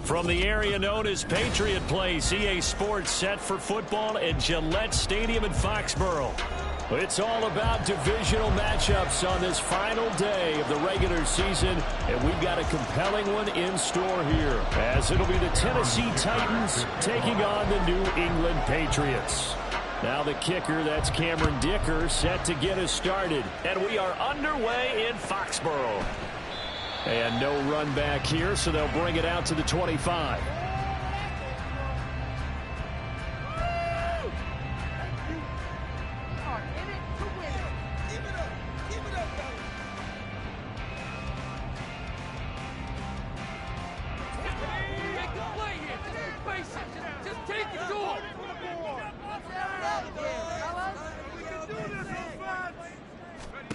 From the area known as Patriot Place, EA Sports set for football at Gillette Stadium in Foxborough. It's all about divisional matchups on this final day of the regular season, and we've got a compelling one in store here, as it'll be the Tennessee Titans taking on the New England Patriots. Now the kicker, that's Cameron Dicker, set to get us started. And we are underway in Foxborough. And no run back here, so they'll bring it out to the 25.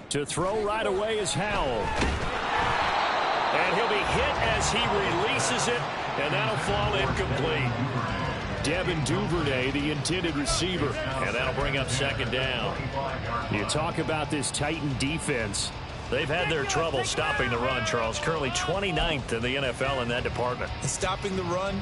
To throw right away is Howell. And he'll be hit as he releases it, and that'll fall incomplete. Devin Duvernay, the intended receiver, and that'll bring up second down. You talk about this Titan defense. They've had their trouble stopping the run, Charles. Currently 29th in the NFL in that department. Stopping the run,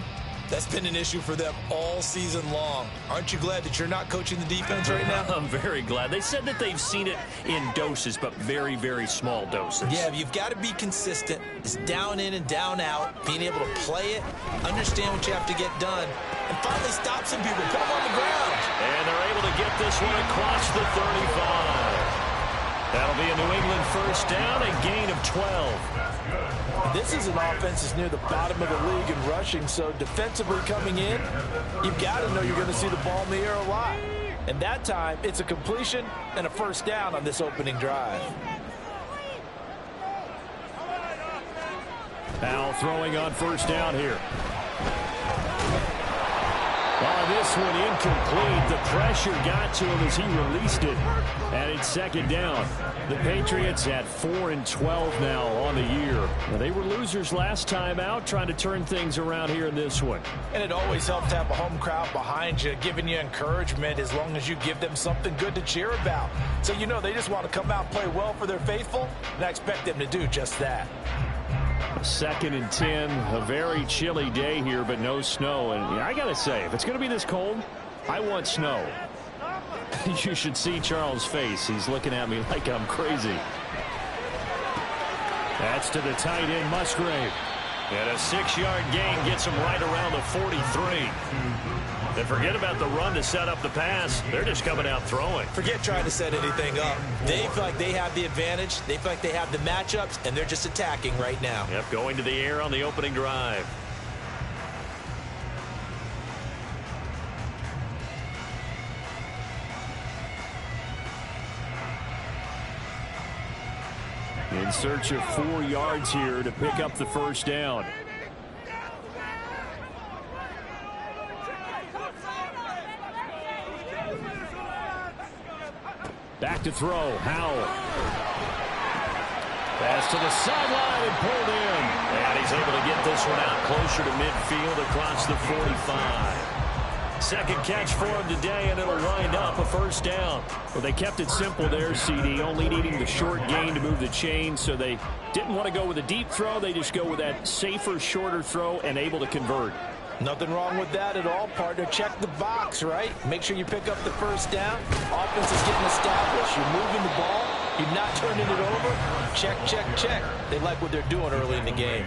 that's been an issue for them all season long. Aren't you glad that you're not coaching the defense right now? I'm very glad. They said that they've seen it in doses, but very, very small doses. Yeah, you've got to be consistent. It's down in and down out, being able to play it, understand what you have to get done, and finally stop some people, put them on the ground. And they're able to get this one across the 35. That'll be a New England first down, a gain of 12. This is an offense that's near the bottom of the league in rushing, so defensively coming in, you've got to know you're going to see the ball in the air a lot. And that time, it's a completion and a first down on this opening drive. Now throwing on first down here. On this one incomplete. The pressure got to him as he released it. And it's second down. The Patriots at 4-12 now on the year. Now, they were losers last time out, trying to turn things around here in this one. And it always helps to have a home crowd behind you, giving you encouragement as long as you give them something good to cheer about. So you know they just want to come out and play well for their faithful, and I expect them to do just that. 2nd and 10, a very chilly day here, but no snow. And I got to say, if it's going to be this cold, I want snow. You should see Charles' face. He's looking at me like I'm crazy. That's to the tight end, Musgrave. And a 6-yard gain gets him right around the 43. And forget about the run to set up the pass. They're just coming out throwing. Forget trying to set anything up. They feel like they have the advantage. They feel like they have the matchups, and they're just attacking right now. Yep, going to the air on the opening drive. In search of 4 yards here to pick up the first down. Back to throw. Howell. Pass to the sideline and pulled in. And he's able to get this one out closer to midfield across the 45. Second catch for him today, and it'll wind up a first down. Well, they kept it simple there, CD, only needing the short gain to move the chain, so they didn't want to go with a deep throw. They just go with that safer, shorter throw and able to convert. Nothing wrong with that at all, partner. Check the box, right? Make sure you pick up the first down. Offense is getting established. You're moving the ball. You're not turning it over. Check, check, check. They like what they're doing early in the game.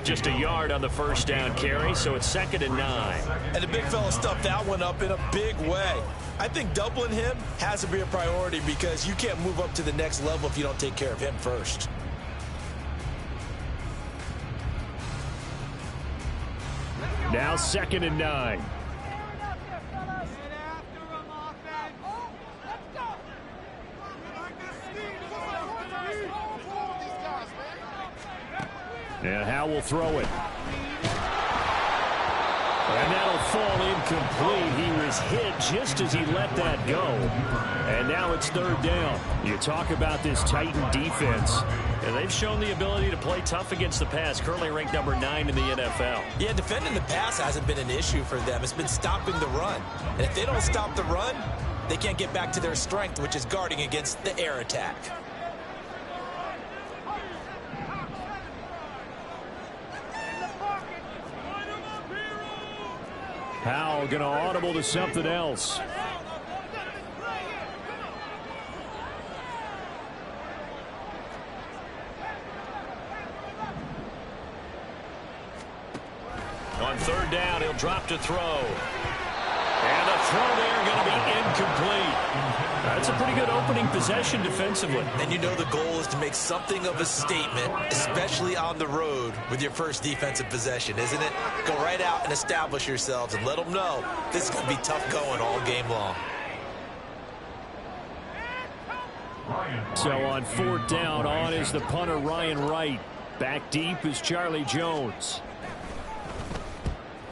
Just a yard on the first down carry, so it's 2nd and 9. And the big fella stuffed that one up in a big way. I think doubling him has to be a priority because you can't move up to the next level if you don't take care of him first. Now 2nd and 9. And Howell will throw it. And that'll fall incomplete. He was hit just as he let that go. And now it's 3rd down. You talk about this Titan defense. And they've shown the ability to play tough against the pass. Currently ranked number 9 in the NFL. Yeah, defending the pass hasn't been an issue for them. It's been stopping the run. And if they don't stop the run, they can't get back to their strength, which is guarding against the air attack. Powell going to audible to something else. On third down, he'll drop to throw. And the throw there going to be incomplete. That's a pretty good opening possession defensively. And you know the goal is to make something of a statement, especially on the road with your first defensive possession, isn't it? Go right out and establish yourselves and let them know this is going to be tough going all game long. So on fourth down, on is the punter Ryan Wright. Back deep is Charlie Jones.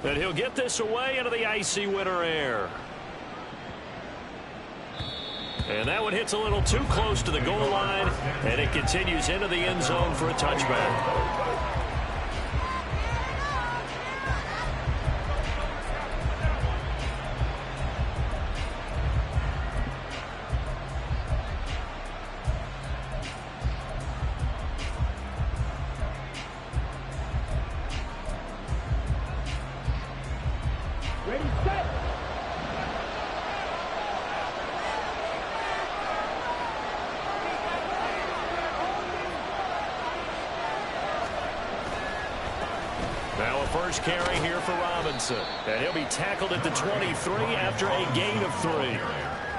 And he'll get this away into the icy winter air. And that one hits a little too close to the goal line, and it continues into the end zone for a touchback. First carry here for Robinson. And he'll be tackled at the 23 after a gain of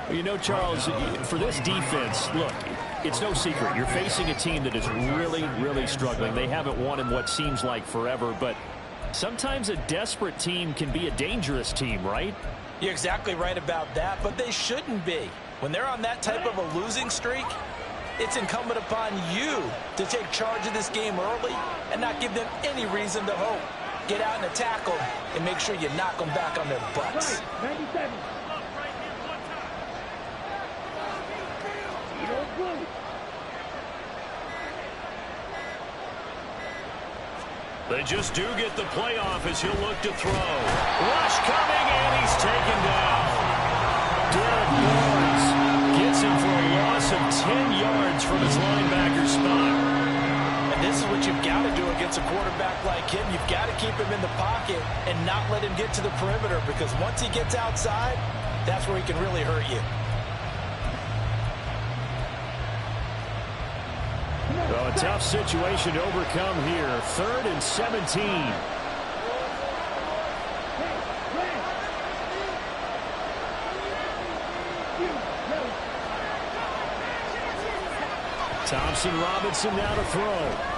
3. You know, Charles, for this defense, look, it's no secret. You're facing a team that is really, really struggling. They haven't won in what seems like forever, but sometimes a desperate team can be a dangerous team, right? You're exactly right about that, but they shouldn't be. When they're on that type of a losing streak, it's incumbent upon you to take charge of this game early and not give them any reason to hope. Get out and attack them and make sure you knock them back on their butts. 97. They just do get the playoff as he'll look to throw. Rush coming, and he's taken down. Derek Barnes gets him for a loss of 10 yards from his linebacker spot. This is what you've got to do against a quarterback like him. You've got to keep him in the pocket and not let him get to the perimeter, because once he gets outside, that's where he can really hurt you. Well, a tough situation to overcome here. 3rd and 17. Thompson Robinson now to throw.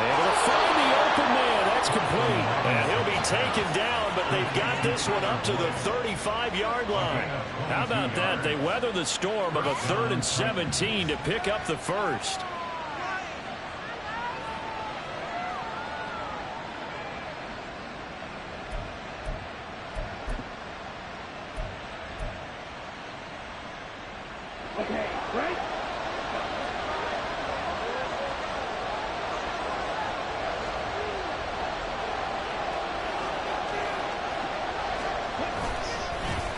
Able to find the open man. That's complete. And he'll be taken down, but they've got this one up to the 35-yard line. How about that? They weather the storm of a 3rd and 17 to pick up the first.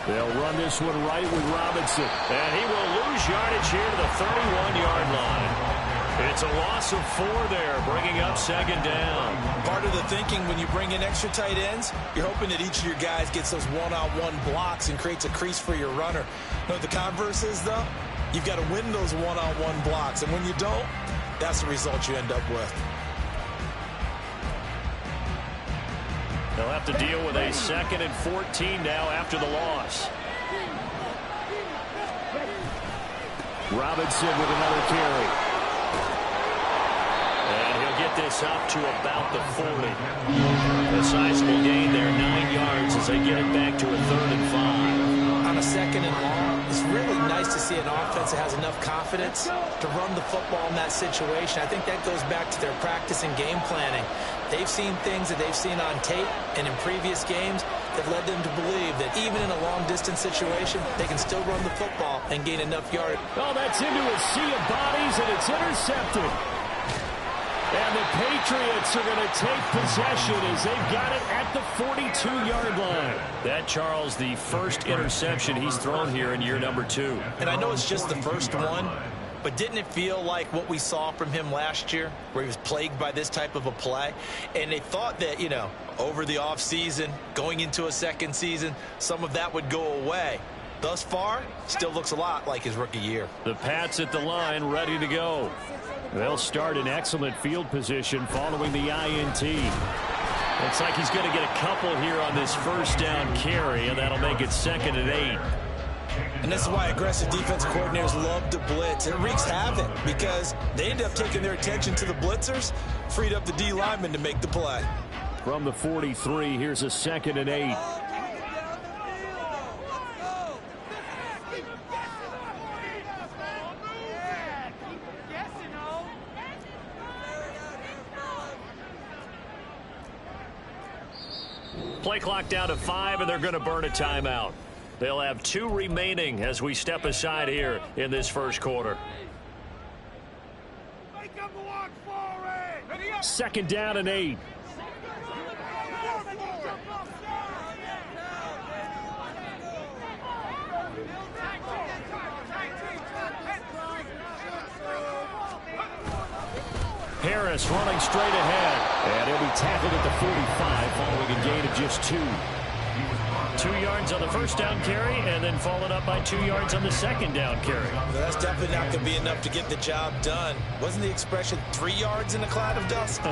They'll run this one right with Robinson. And he will lose yardage here to the 31-yard line. It's a loss of 4 there, bringing up 2nd down. Part of the thinking when you bring in extra tight ends, you're hoping that each of your guys gets those one-on-one blocks and creates a crease for your runner. You know what the converse is, though? You've got to win those one-on-one blocks. And when you don't, that's the result you end up with. They'll have to deal with a 2nd and 14 now after the loss. Robinson with another carry. And he'll get this up to about the 40. A sizable gain there, 9 yards as they get it back to a 3rd and 5. On a 2nd and long, it's really nice to see an offense that has enough confidence to run the football in that situation. I think that goes back to their practice and game planning. They've seen things that they've seen on tape and in previous games that led them to believe that even in a long-distance situation, they can still run the football and gain enough yardage. Oh, that's into a sea of bodies, and it's intercepted. And the Patriots are going to take possession as they've got it at the 42-yard line. That, Charles, the first interception he's thrown here in year number 2. And I know it's just the first one, but didn't it feel like what we saw from him last year, where he was plagued by this type of a play? And they thought that, you know, over the offseason, going into a second season, some of that would go away. Thus far, still looks a lot like his rookie year. The Pats at the line, ready to go. They'll start in excellent field position following the INT. Looks like he's going to get a couple here on this first down carry, and that'll make it 2nd and 8. And this is why aggressive defense coordinators love to blitz. It wreaks havoc because they end up taking their attention to the blitzers, freed up the D lineman to make the play. From the 43, here's a 2nd and 8. Play clock down to 5, and they're going to burn a timeout. They'll have 2 remaining as we step aside here in this first quarter. 2nd down and 8. Harris running straight ahead. And he'll be tackled at the 45 following a gain of just 2. 2 yards on the first down carry, and then followed up by 2 yards on the second down carry. Well, that's definitely not going to be enough to get the job done. Wasn't the expression 3 yards in a cloud of dust?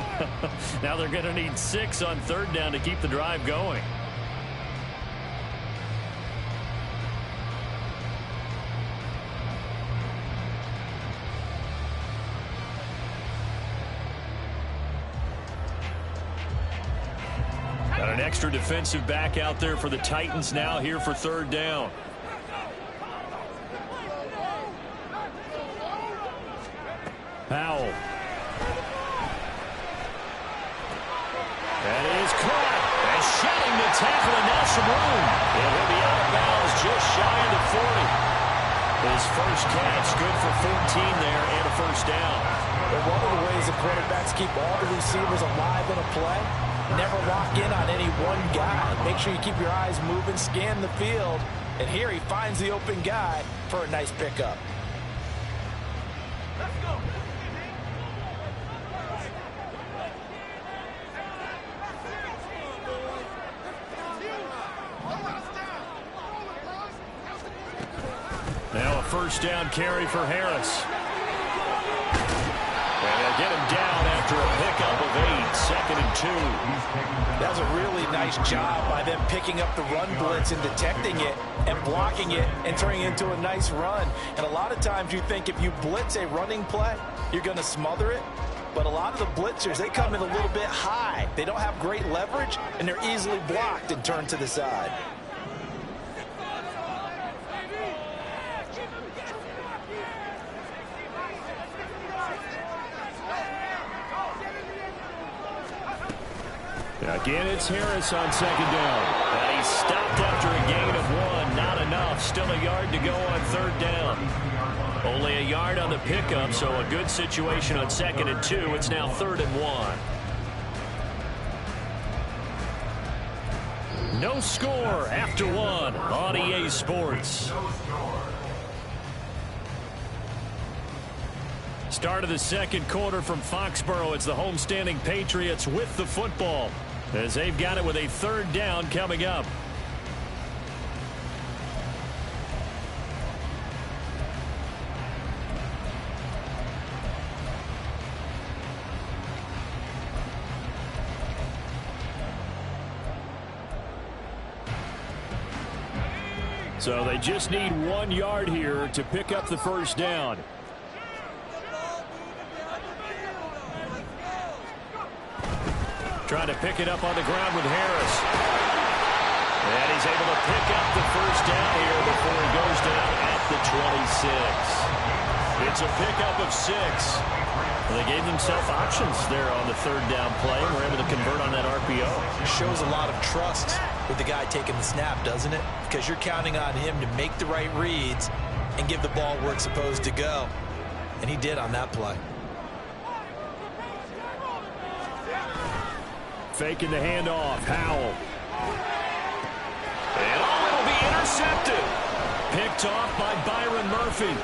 Now they're going to need 6 on 3rd down to keep the drive going. Got an extra defensive back out there for the Titans now here for 3rd down. Powell. That is caught. And shedding the tackle, and now some room. And he'll be out of bounds just shy of the 40. His first catch, good for 14 there and a first down. But one of the ways the quarterbacks keep all the receivers alive in a play, never lock in on any one guy. Make sure you keep your eyes moving, scan the field. And here he finds the open guy for a nice pickup. Let's go. Now a first down carry for Harris. And they'll get him down after a pickup of 8, 2nd and 2. That was a really nice job by them picking up the run blitz and detecting it and blocking it and turning it into a nice run. And a lot of times you think if you blitz a running play, you're going to smother it. But a lot of the blitzers, they come in a little bit high. They don't have great leverage, and they're easily blocked and turned to the side. Again, it's Harris on 2nd down. And he stopped after a gain of 1. Not enough. Still a yard to go on 3rd down. Only a yard on the pickup, so a good situation on 2nd and 2. It's now 3rd and 1. No score after 1 on EA Sports. Start of the second quarter from Foxborough. It's the homestanding Patriots with the football, as they've got it with a 3rd down coming up. So they just need 1 yard here to pick up the first down. Trying to pick it up on the ground with Harris. And he's able to pick up the first down here before he goes down at the 26. It's a pickup of 6. Well, they gave themselves options there on the 3rd down play and were able to convert on that RPO. It shows a lot of trust with the guy taking the snap, doesn't it? Because you're counting on him to make the right reads and give the ball where it's supposed to go. And he did on that play. Faking the handoff. Powell. And it'll be intercepted. Picked off by Byron Murphy.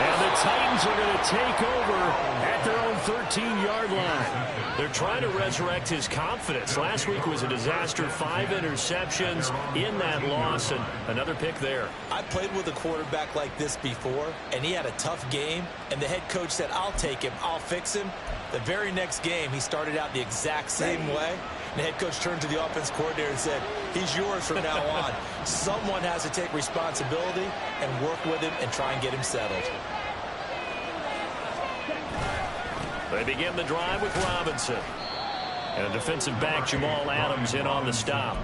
And Titans are going to take over at their own 13-yard line. They're trying to resurrect his confidence. Last week was a disaster. 5 interceptions in that loss, and another pick there. I played with a quarterback like this before, and he had a tough game, and the head coach said, I'll take him, I'll fix him. The very next game, he started out the exact same way. And the head coach turned to the offense coordinator and said, he's yours from now on. Someone has to take responsibility and work with him and try and get him settled. They begin the drive with Robinson. And defensive back Jamal Adams in on the stop.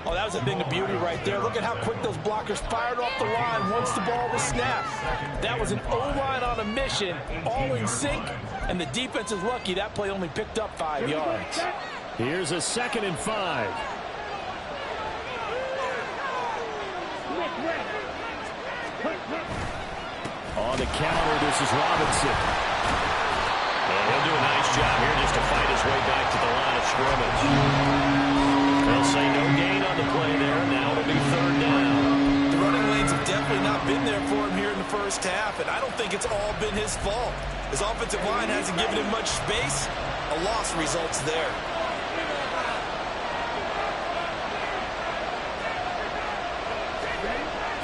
Oh, that was a thing of beauty right there. Look at how quick those blockers fired off the line once the ball was snapped. That was an O-line on a mission, all in sync, and the defense is lucky that play only picked up 5 yards. Here's a 2nd and 5. On the counter, this is Robinson. And he'll do a nice job here just to fight his way back to the line of scrimmage. They'll say no gain on the play there. Now it'll be 3rd down. The running lanes have definitely not been there for him here in the first half, and I don't think it's all been his fault. His offensive line hasn't given him much space. A loss results there.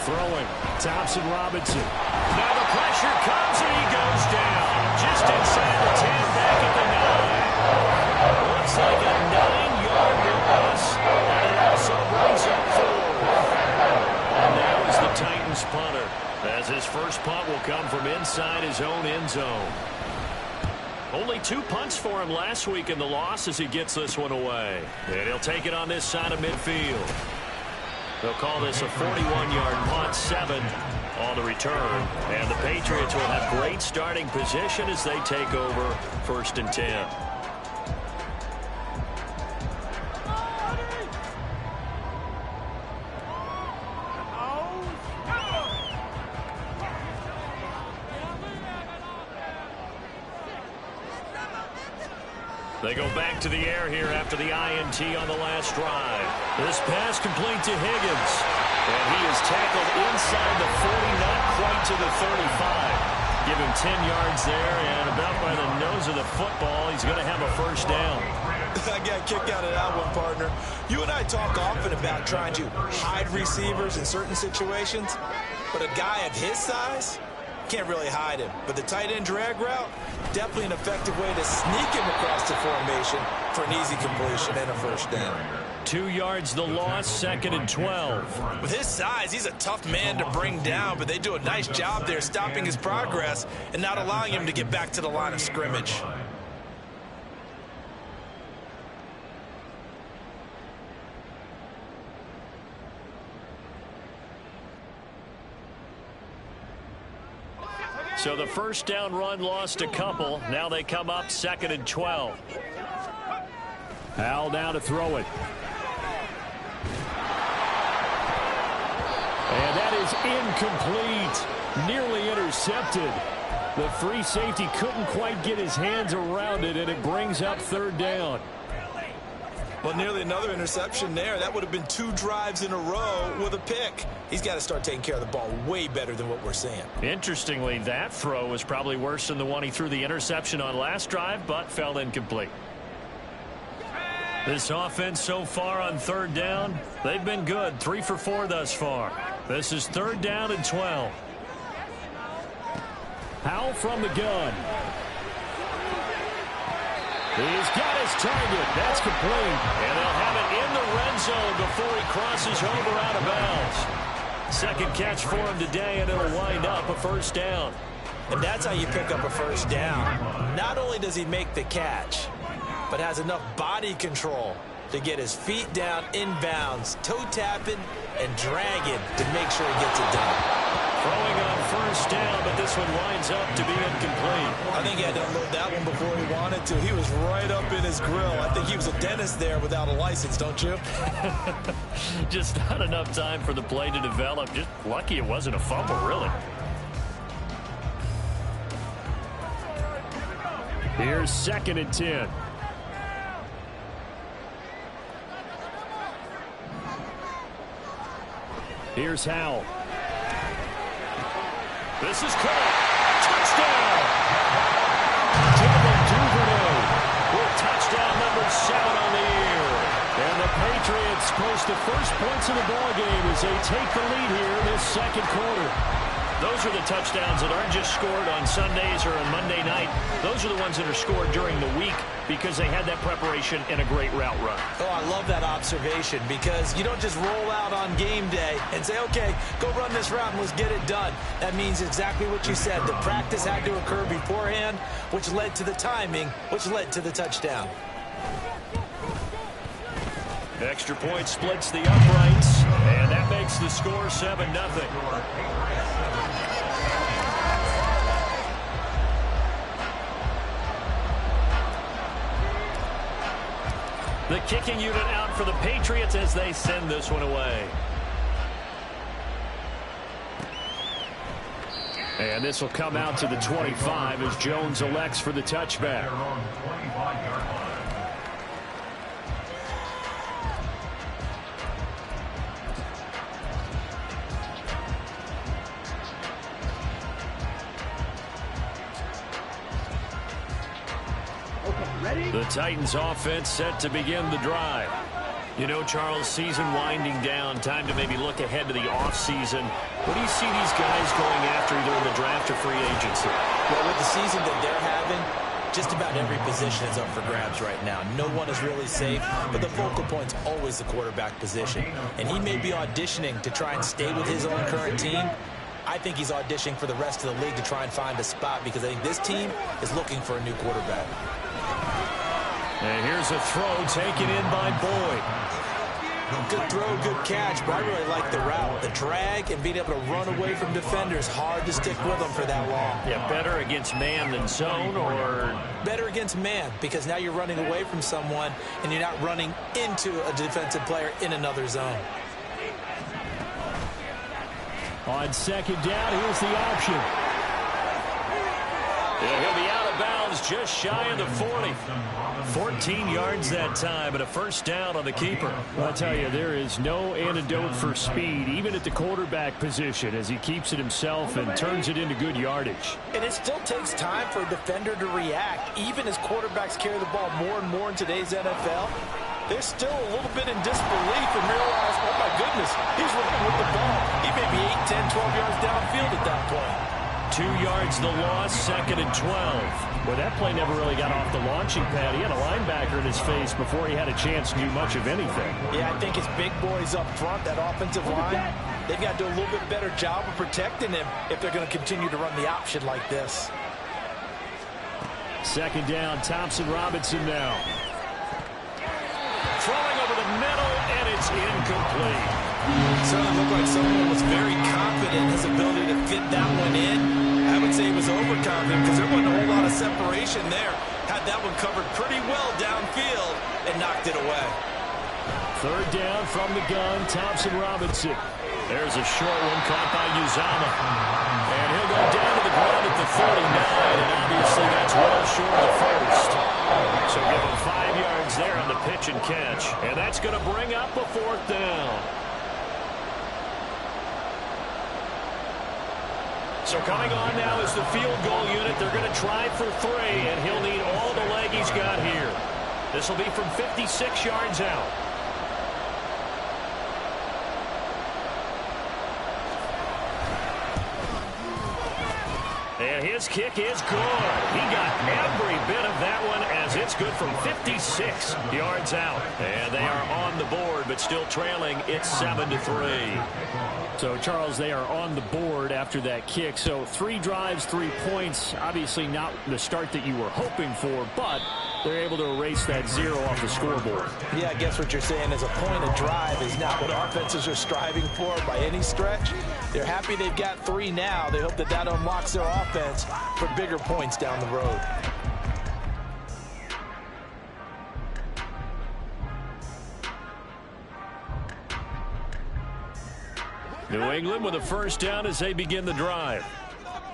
Throwing, Thompson Robinson. Now the pressure comes and he goes down. Just inside the 10, back at the 9. Looks like a 9-yard loss. And it also brings up 4. And now is the Titans punter, as his first punt will come from inside his own end zone. Only 2 punts for him last week in the loss as he gets this one away. And he'll take it on this side of midfield. They'll call this a 41-yard punt, 7 on the return. And the Patriots will have great starting position as they take over 1st and 10. They go back to the air here after the INT on the last drive. This pass complete to Higgins. And he is tackled inside the 40, not quite to the 35. Give him 10 yards there, and about by the nose of the football, he's going to have a 1st down. I got a kick out of that one, partner. You and I talk often about trying to hide receivers in certain situations, but a guy of his size can't really hide him. But the tight end drag route, definitely an effective way to sneak him across the formation for an easy completion and a 1st down. 2 yards the loss, 2nd and 12. With his size, he's a tough man to bring down, but they do a nice job there stopping his progress and not allowing him to get back to the line of scrimmage. So the 1st down run lost a couple. Now they come up 2nd and 12. Howell down to throw it. And that is incomplete. Nearly intercepted. The free safety couldn't quite get his hands around it, and it brings up 3rd down. Well, nearly another interception there. That would have been 2 drives in a row with a pick. He's got to start taking care of the ball way better than what we're seeing. Interestingly, that throw was probably worse than the one he threw the interception on last drive, but fell incomplete. This offense so far on 3rd down, they've been good. 3 for 4 thus far. This is 3rd down and 12. Howell from the gun. He's got his target. That's complete. And they'll have it in the red zone before he crosses over out of bounds. 2nd catch for him today, and it'll wind up a 1st down. And that's how you pick up a 1st down. Not only does he make the catch, but has enough body control to get his feet down inbounds, toe tapping and dragging to make sure he gets it done. Throwing on 1st down, but this one winds up to be incomplete. I think he had to unload that one before he wanted to. He was right up in his grill. I think he was a dentist there without a license, don't you? Just not enough time for the play to develop. Just lucky it wasn't a fumble, really. Here's 2nd and 10. Here's Howell. This is caught. Touchdown! Devin Duvernay with touchdown number 7 on the year. And the Patriots post the first points of the ballgame as they take the lead here in this second quarter. Those are the touchdowns that aren't just scored on Sundays or on Monday night. Those are the ones that are scored during the week because they had that preparation and a great route run. Oh, I love that observation because you don't just roll out on game day and say, okay, go run this route and let's get it done. That means exactly what you said. The practice had to occur beforehand, which led to the timing, which led to the touchdown. Extra point splits the uprights, and that makes the score 7-0. The kicking unit out for the Patriots as they send this one away. And this will come out to the 25 as Jones elects for the touchback. The Titans offense set to begin the drive. You know, Charles, season winding down, time to maybe look ahead to the offseason. What do you see these guys going after either in the draft or free agency? Well, with the season that they're having, just about every position is up for grabs right now. No one is really safe, but the focal point's always the quarterback position. And he may be auditioning to try and stay with his own current team. I think he's auditioning for the rest of the league to try and find a spot because I think this team is looking for a new quarterback. And here's a throw taken in by Boyd. Good throw, good catch, but I really like the route. The drag and being able to run away from defenders, hard to stick with them for that long. Yeah, better against man than zone, or? Better against man, because now you're running away from someone and you're not running into a defensive player in another zone. On second down, here's the option. Yeah, he'll be out of bounds just shy of the 40. 14 yards that time, and a first down on the keeper. I'll tell you, there is no antidote for speed, even at the quarterback position, as he keeps it himself and turns it into good yardage. And it still takes time for a defender to react, even as quarterbacks carry the ball more and more in today's NFL. They're still a little bit in disbelief and realize, oh my goodness, he's running with the ball. He may be 8, 10, 12 yards downfield at that point. 2 yards the loss, 2nd and 12. Well, that play never really got off the launching pad. He had a linebacker in his face before he had a chance to do much of anything. Yeah, I think his big boys up front, that offensive line, they've got to do a little bit better job of protecting him if they're going to continue to run the option like this. Second down, Thompson Robinson now. Throwing over the middle, and it's incomplete. It certainly looked like someone was very confident in his ability to fit that one in. I would say he was overconfident because there wasn't a whole lot of separation there. Had that one covered pretty well downfield and knocked it away. Third down from the gun, Thompson Robinson. There's a short one caught by Uzomah. And he'll go down to the ground at the 49, and obviously that's well short of the first. So give him 5 yards there on the pitch and catch. And that's going to bring up a fourth down. So coming on now is the field goal unit. They're going to try for 3, and he'll need all the leg he's got here. This will be from 56 yards out. And his kick is good. He got every bit of that one as it's good from 56 yards out. And they are on the board, but still trailing. It's 7-3. So, Charles, they are on the board after that kick. So 3 drives, 3 points. Obviously not the start that you were hoping for, but they're able to erase that 0 off the scoreboard. Yeah, I guess what you're saying is a point of drive is not what offenses are striving for by any stretch. They're happy they've got 3 now. They hope that that unlocks their offense for bigger points down the road. New England with a first down as they begin the drive.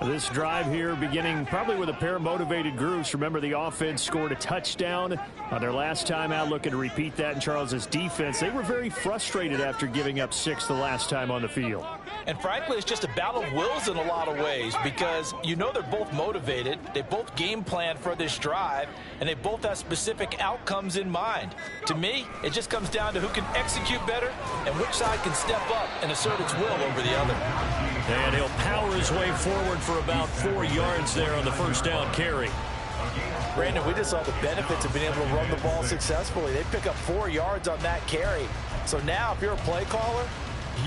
This drive here beginning probably with a pair of motivated groups. Remember, the offense scored a touchdown on their last time out, looking to repeat that in Charles's defense. They were very frustrated after giving up 6 the last time on the field. And frankly, it's just a battle of wills in a lot of ways because you know they're both motivated. They both game plan for this drive, and they both have specific outcomes in mind. To me, it just comes down to who can execute better and which side can step up and assert its will over the other. And he'll power his way forward for about 4 yards there on the first down carry. Brandon, we just saw the benefits of being able to run the ball successfully. They pick up 4 yards on that carry. So now if you're a play caller,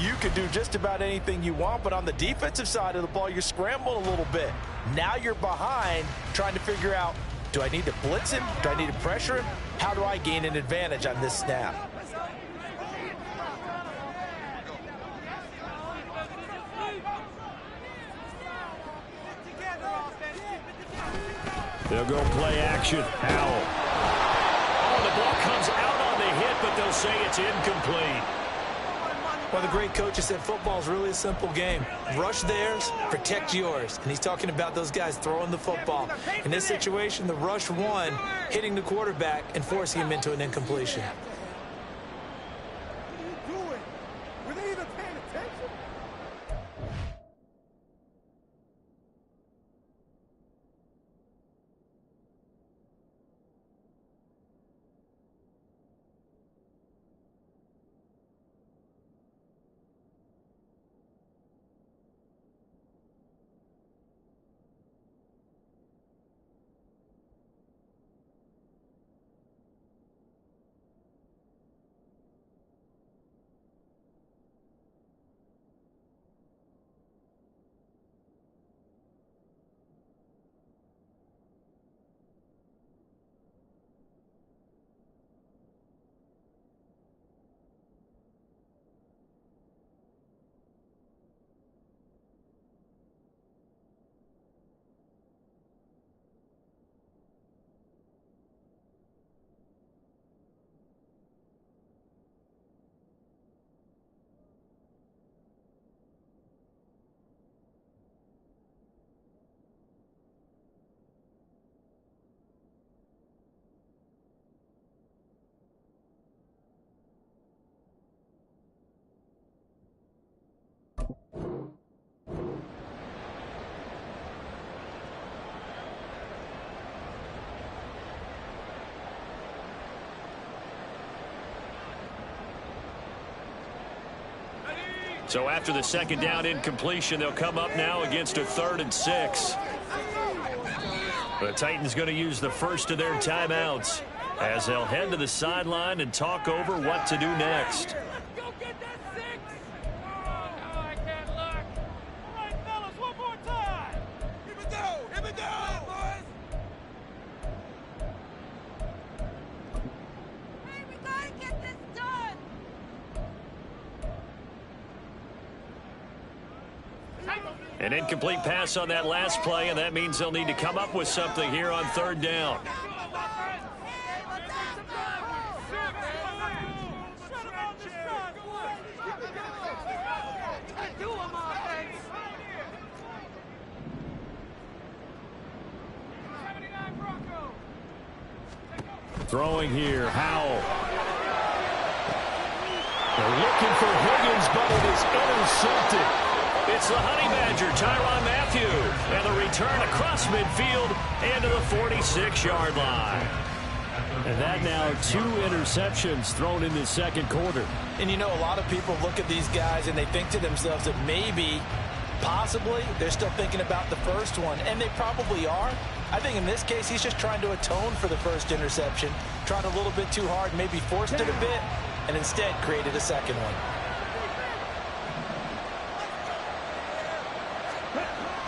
you can do just about anything you want, but on the defensive side of the ball, you're scrambling a little bit. Now you're behind trying to figure out, do I need to blitz him? Do I need to pressure him? How do I gain an advantage on this snap? They'll go play action. Howell. Oh, the ball comes out on the hit, but they'll say it's incomplete. Well, the great coach has said football is really a simple game. Rush theirs, protect yours. And he's talking about those guys throwing the football. In this situation, the rush one, hitting the quarterback and forcing him into an incompletion. So after the second down incompletion, they'll come up now against a 3rd and 6. The Titans going to use the first of their timeouts as they'll head to the sideline and talk over what to do next. An incomplete pass on that last play, and that means they'll need to come up with something here on 3rd down. Throwing here, Howell. They're looking for Higgins, but it is intercepted. It's the Honey Badger, Tyrann Mathieu, and the return across midfield and to the 46-yard line. And that now 2 interceptions thrown in the second quarter. And you know, a lot of people look at these guys and they think to themselves that maybe, possibly, they're still thinking about the first one, and they probably are. I think in this case, he's just trying to atone for the first interception, tried a little bit too hard, maybe forced it a bit, and instead created a second one.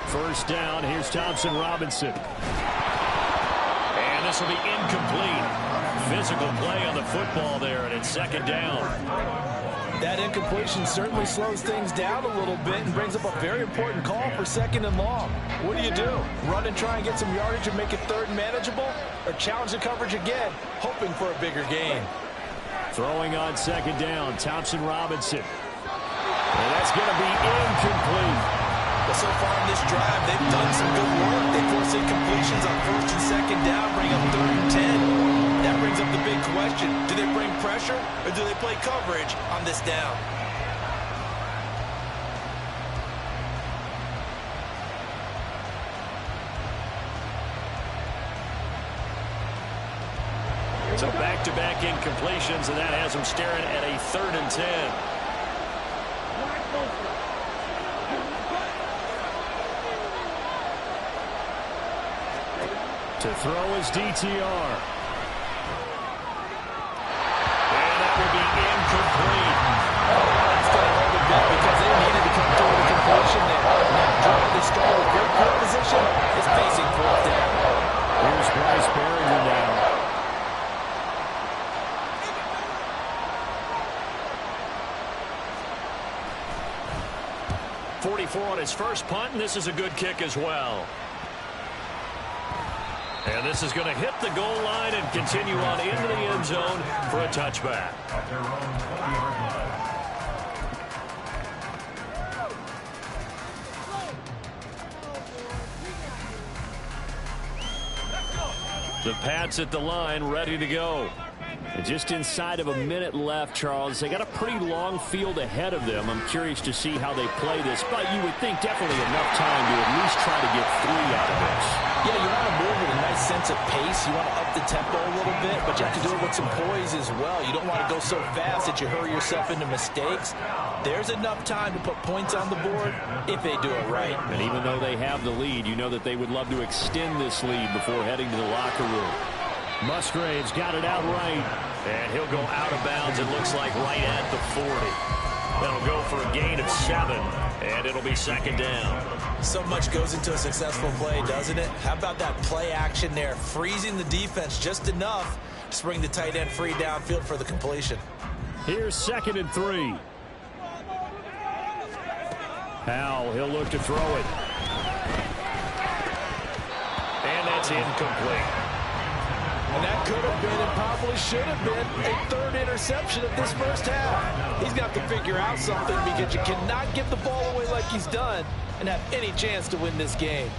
First down, here's Thompson Robinson. And this will be incomplete. Physical play on the football there, and it's 2nd down. That incompletion certainly slows things down a little bit and brings up a very important call for 2nd and long. What do you do? Run and try and get some yardage and make it 3rd and manageable? Or challenge the coverage again, hoping for a bigger gain? Throwing on 2nd down, Thompson Robinson. And that's going to be incomplete. Well, so far in this drive, they've done some good work. They force incompletions on first and second down, bring up 3rd and 10. That brings up the big question. Do they bring pressure or do they play coverage on this down? So back-to-back incompletions, and that has them staring at a 3rd and 10. To throw is DTR. And that will be incomplete. That's going to hold it back because they needed to come through with a completion there. Now, drive they start with great field position is facing 4th down. Here's Bryce Berringer now. 44 on his first punt, and this is a good kick as well. And this is going to hit the goal line and continue on into the end zone for a touchback. The Pats at the line, ready to go. And just inside of a minute left, Charles. They got a pretty long field ahead of them. I'm curious to see how they play this, but you would think definitely enough time to at least try to get 3 out of this. Yeah, you want to move with a nice sense of pace. You want to up the tempo a little bit, but you have to do it with some poise as well. You don't want to go so fast that you hurry yourself into mistakes. There's enough time to put points on the board if they do it right. And even though they have the lead, you know that they would love to extend this lead before heading to the locker room. Musgraves got it out right, and he'll go out of bounds, it looks like right at the 40. That'll go for a gain of 7, and it'll be 2nd down. So much goes into a successful play, doesn't it? How about that play action there, freezing the defense just enough to bring the tight end free downfield for the completion. Here's 2nd and 3. Howell, he'll look to throw it. And that's incomplete. And that could have been and probably should have been a 3rd interception of this first half. He's got to figure out something because you cannot give the ball away like he's done and have any chance to win this game.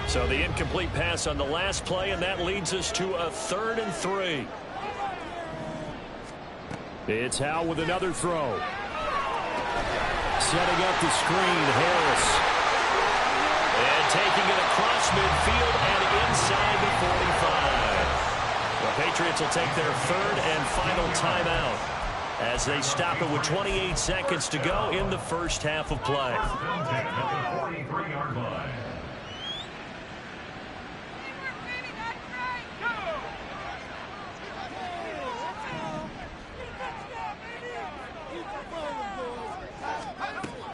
So the incomplete pass on the last play, and that leads us to a 3rd and 3. It's Howell with another throw. Setting up the screen, Harris. And taking it across midfield and inside the 45. The Patriots will take their 3rd and final timeout as they stop it with 28 seconds to go in the first half of play.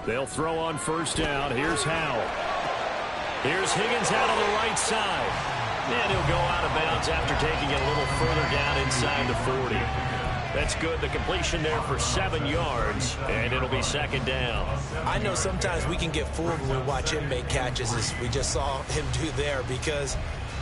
They'll throw on 1st down. Here's Howell. Here's Higgins out on the right side. And he'll go out of bounds after taking it a little further down inside the 40. That's good. The completion there for 7 yards, and it'll be 2nd down. I know sometimes we can get fooled when we watch him make catches, as we just saw him do there, because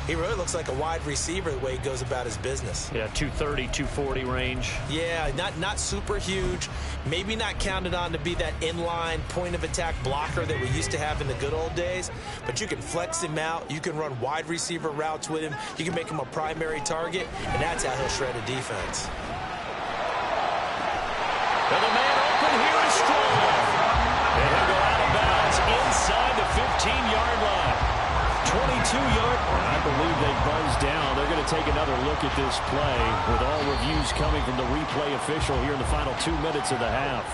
he really looks like a wide receiver the way he goes about his business. Yeah, 230, 240 range. Yeah, not super huge. Maybe not counted on to be that inline point-of-attack blocker that we used to have in the good old days. But you can flex him out. You can run wide receiver routes with him. You can make him a primary target, and that's how he'll shred a defense. And the man open here is Strong. And he'll go out of bounds inside the 15-yard line. 22-yard. I believe they buzzed down. They're going to take another look at this play with all reviews coming from the replay official here in the final 2 minutes of the half.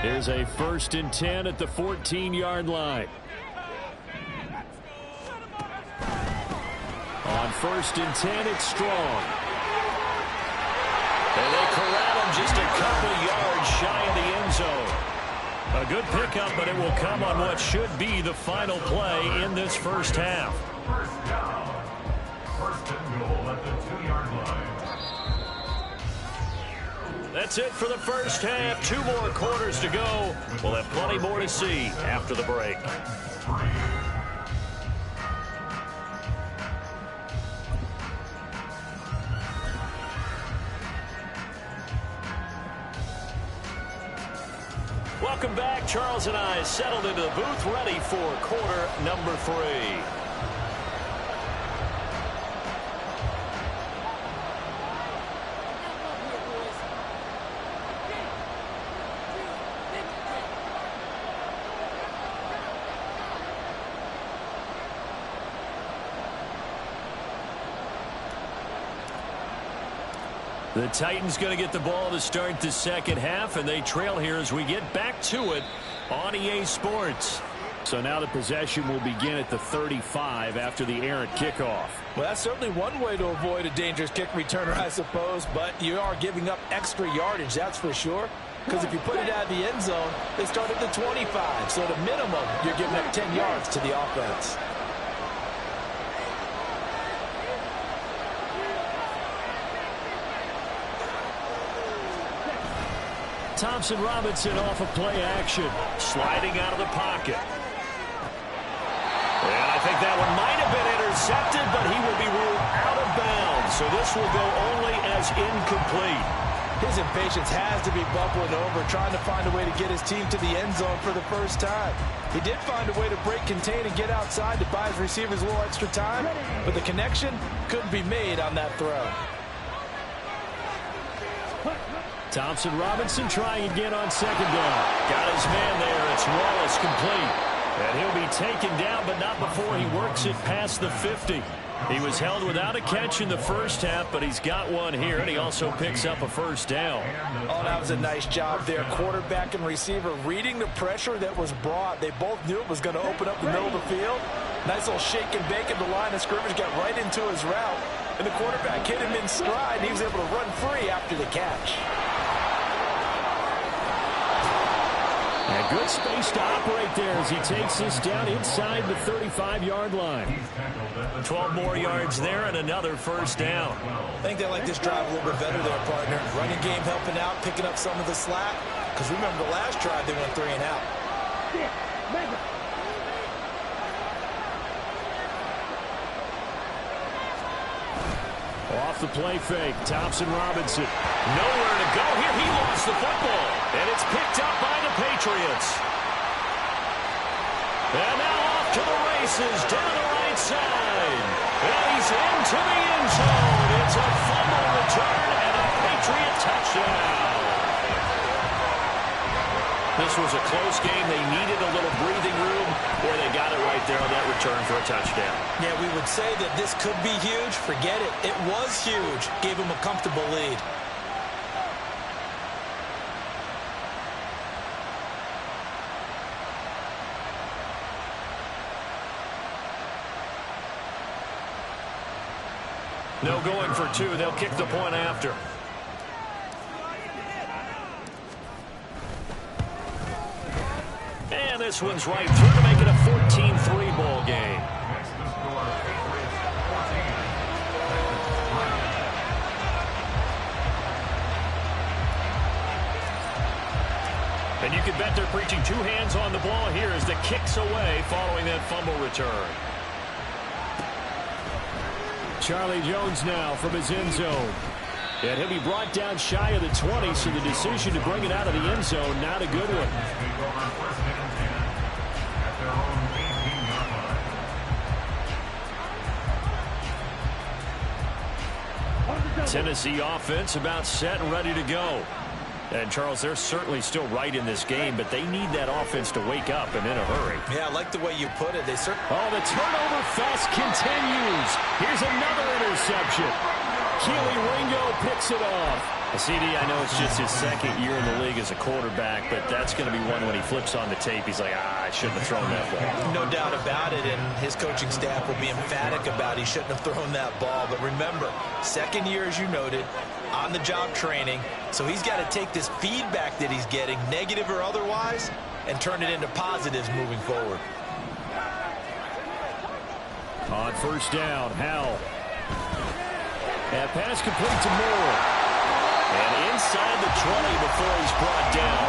Here's a 1st and 10 at the 14-yard line. On 1st and 10, it's Strong. And they corral him just a couple yards shy of the end zone. A good pickup, but it will come on what should be the final play in this first half. 1st down. 1st and goal at the 2-yard line. That's it for the first half. 2 more quarters to go. We'll have plenty more to see after the break. Welcome back. Charles and I settled into the booth, ready for quarter number 3. The Titans going to get the ball to start the second half, and they trail here as we get back to it on EA Sports. So now the possession will begin at the 35 after the errant kickoff. Well, that's certainly one way to avoid a dangerous kick returner, I suppose, but you are giving up extra yardage, that's for sure. Because if you put it out of the end zone, they start at the 25. So at a minimum, you're giving up 10 yards to the offense. Thompson Robinson off of play action, sliding out of the pocket. And I think that one might have been intercepted, but he will be ruled out of bounds. So this will go only as incomplete. His impatience has to be bubbling over, trying to find a way to get his team to the end zone for the first time. He did find a way to break contain and get outside to buy his receivers a little extra time, but the connection couldn't be made on that throw. Thompson Robinson trying again on second down. Got his man there. It's Wallace complete. And he'll be taken down, but not before he works it past the 50. He was held without a catch in the first half, but he's got one here, and he also picks up a first down. Oh, that was a nice job there. Quarterback and receiver reading the pressure that was brought. They both knew it was going to open up the middle of the field. Nice little shake and bake at the line of scrimmage, got right into his route. And the quarterback hit him in stride, and he was able to run free after the catch. And good space to operate there as he takes this down inside the 35-yard line. 12 more yards there and another first down. I think they like this drive a little bit better there, partner. Running game helping out, picking up some of the slack. Because remember the last drive, they went 3 and out. Off the play fake, Thompson Robinson. Nowhere to go here. He lost the football. And it's picked up by the Patriots. And now off to the races down the right side. And he's into the end zone. It's a fumble return and a Patriot touchdown. This was a close game. They needed a little breathing room, where they got it right there on that return for a touchdown. Yeah, we would say that this could be huge. Forget it. It was huge. Gave him a comfortable lead. No going for 2. They'll kick the point after. And this one's right through to make it a 14-3 ball game. And you can bet they're preaching 2 hands on the ball here as the kick's away following that fumble return. Charlie Jones now from his end zone. And he'll be brought down shy of the 20, so the decision to bring it out of the end zone, not a good one. Tennessee offense about set and ready to go. And, Charles, they're certainly still right in this game, but they need that offense to wake up and in a hurry. Yeah, I like the way you put it. Oh, the turnover fest continues. Here's another interception. Keely Ringo picks it off. CD, I know it's just his second year in the league as a quarterback, but that's going to be one when he flips on the tape. He's like, I shouldn't have thrown that ball. No doubt about it, and his coaching staff will be emphatic about he shouldn't have thrown that ball. But remember, second year, as you noted, on-the-job training, so he's got to take this feedback that he's getting, negative or otherwise, and turn it into positives moving forward. On first down, Howell. And pass complete to Moore. And inside the 20 before he's brought down.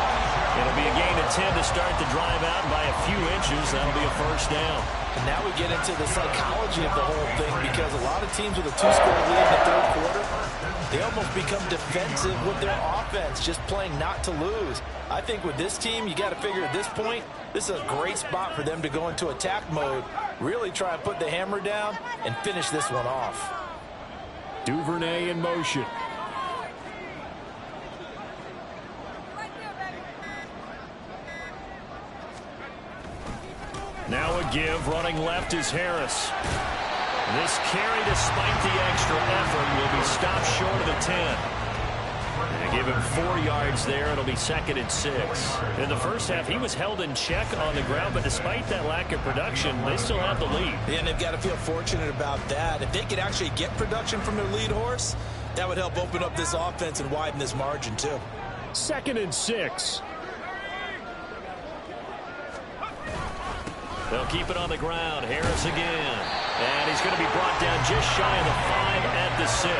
It'll be a gain of 10 to start the drive out. By a few inches, that'll be a first down. And now we get into the psychology of the whole thing, because a lot of teams with a two-score lead in the third quarter, they almost become defensive with their offense, just playing not to lose. I think with this team, you got to figure at this point, this is a great spot for them to go into attack mode, really try and put the hammer down and finish this one off. Duvernay in motion. Now a give, running left is Harris. This carry, despite the extra effort, will be stopped short of the 10. They give him 4 yards there. It'll be 2nd and 6. In the first half, he was held in check on the ground, but despite that lack of production, they still have the lead. And they've got to feel fortunate about that. If they could actually get production from their lead horse, that would help open up this offense and widen this margin, too. 2nd and 6. They'll keep it on the ground. Harris again. And he's going to be brought down just shy of the 5 at the 6.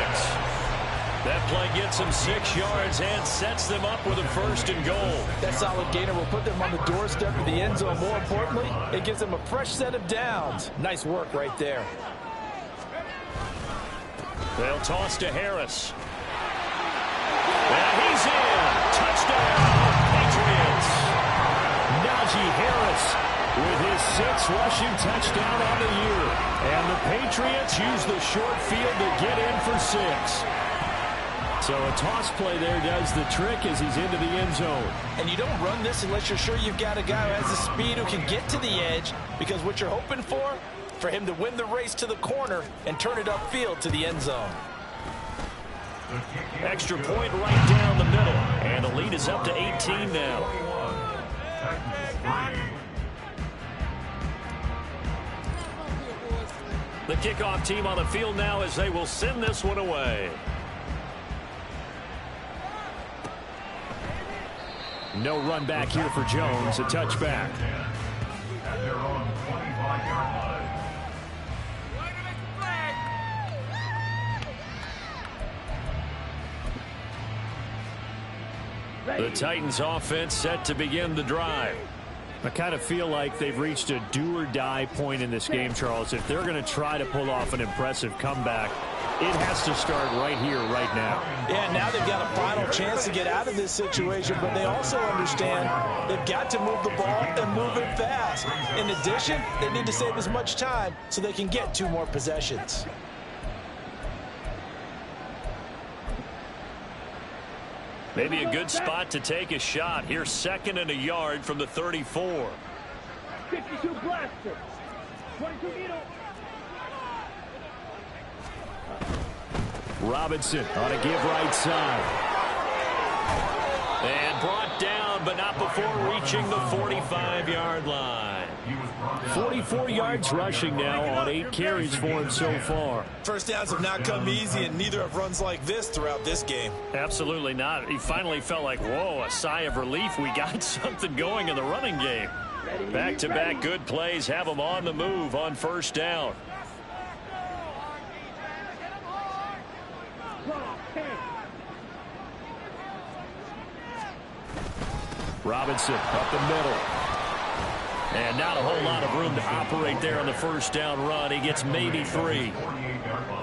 That play gets him 6 yards and sets them up with a 1st and goal. That solid gainer will put them on the doorstep of the end zone. More importantly, it gives them a fresh set of downs. Nice work right there. They'll toss to Harris. And he's in. Touchdown, Patriots. Najee Harris with his 6th rushing touchdown on the year. And the Patriots use the short field to get in for 6. So a toss play there does the trick as he's into the end zone. And you don't run this unless you're sure you've got a guy who has the speed, who can get to the edge, because what you're hoping for him to win the race to the corner and turn it upfield to the end zone. Extra point right down the middle. And the lead is up to 18 now. The kickoff team on the field now as they will send this one away. No run back here for Jones. A touchback. The Titans offense set to begin the drive. I kind of feel like they've reached a do-or-die point in this game, Charles. If they're going to try to pull off an impressive comeback, it has to start right here, right now. Yeah, now they've got a final chance to get out of this situation, but they also understand they've got to move the ball and move it fast. In addition, they need to save as much time so they can get 2 more possessions. Maybe a good spot to take a shot. Here's 2nd and a yard from the 34. 52 blaster. 22 needle. Robinson on a give right side. And brought down, but not before reaching the 45-yard line. 44 yards rushing now on 8 carries for him so far. First downs have not come easy, and neither have runs like this throughout this game. Absolutely not. He finally felt like, whoa, a sigh of relief. We got something going in the running game. Back-to-back good plays have him on the move on 1st down. Robinson up the middle. And not a whole lot of room to operate there on the 1st down run. He gets maybe 3.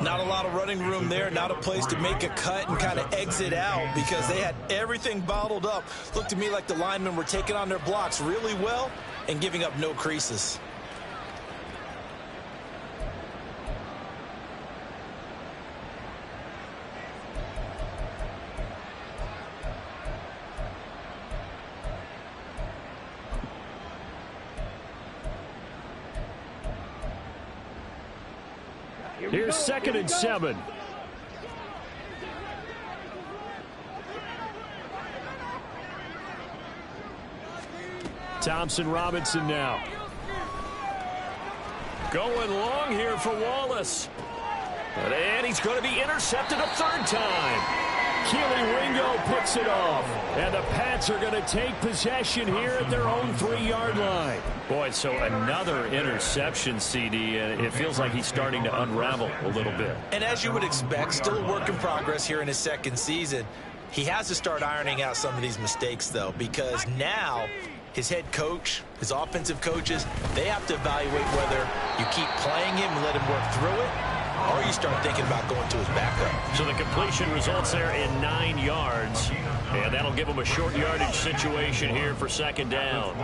Not a lot of running room there. Not a place to make a cut and kind of exit out because they had everything bottled up. Looked to me like the linemen were taking on their blocks really well and giving up no creases. Here's 2nd and 7. Thompson Robinson now. Going long here for Wallace. And he's going to be intercepted a 3rd time. Keely Ringo picks it off. And the Pats are going to take possession here at their own 3-yard line. Boy, so another interception, CD, and it feels like he's starting to unravel a little bit. And as you would expect, still a work in progress here in his 2nd season. He has to start ironing out some of these mistakes, though, because now his head coach, his offensive coaches, they have to evaluate whether you keep playing him and let him work through it, or you start thinking about going to his backup. So the completion results there in 9 yards, and that'll give him a short yardage situation here for second down.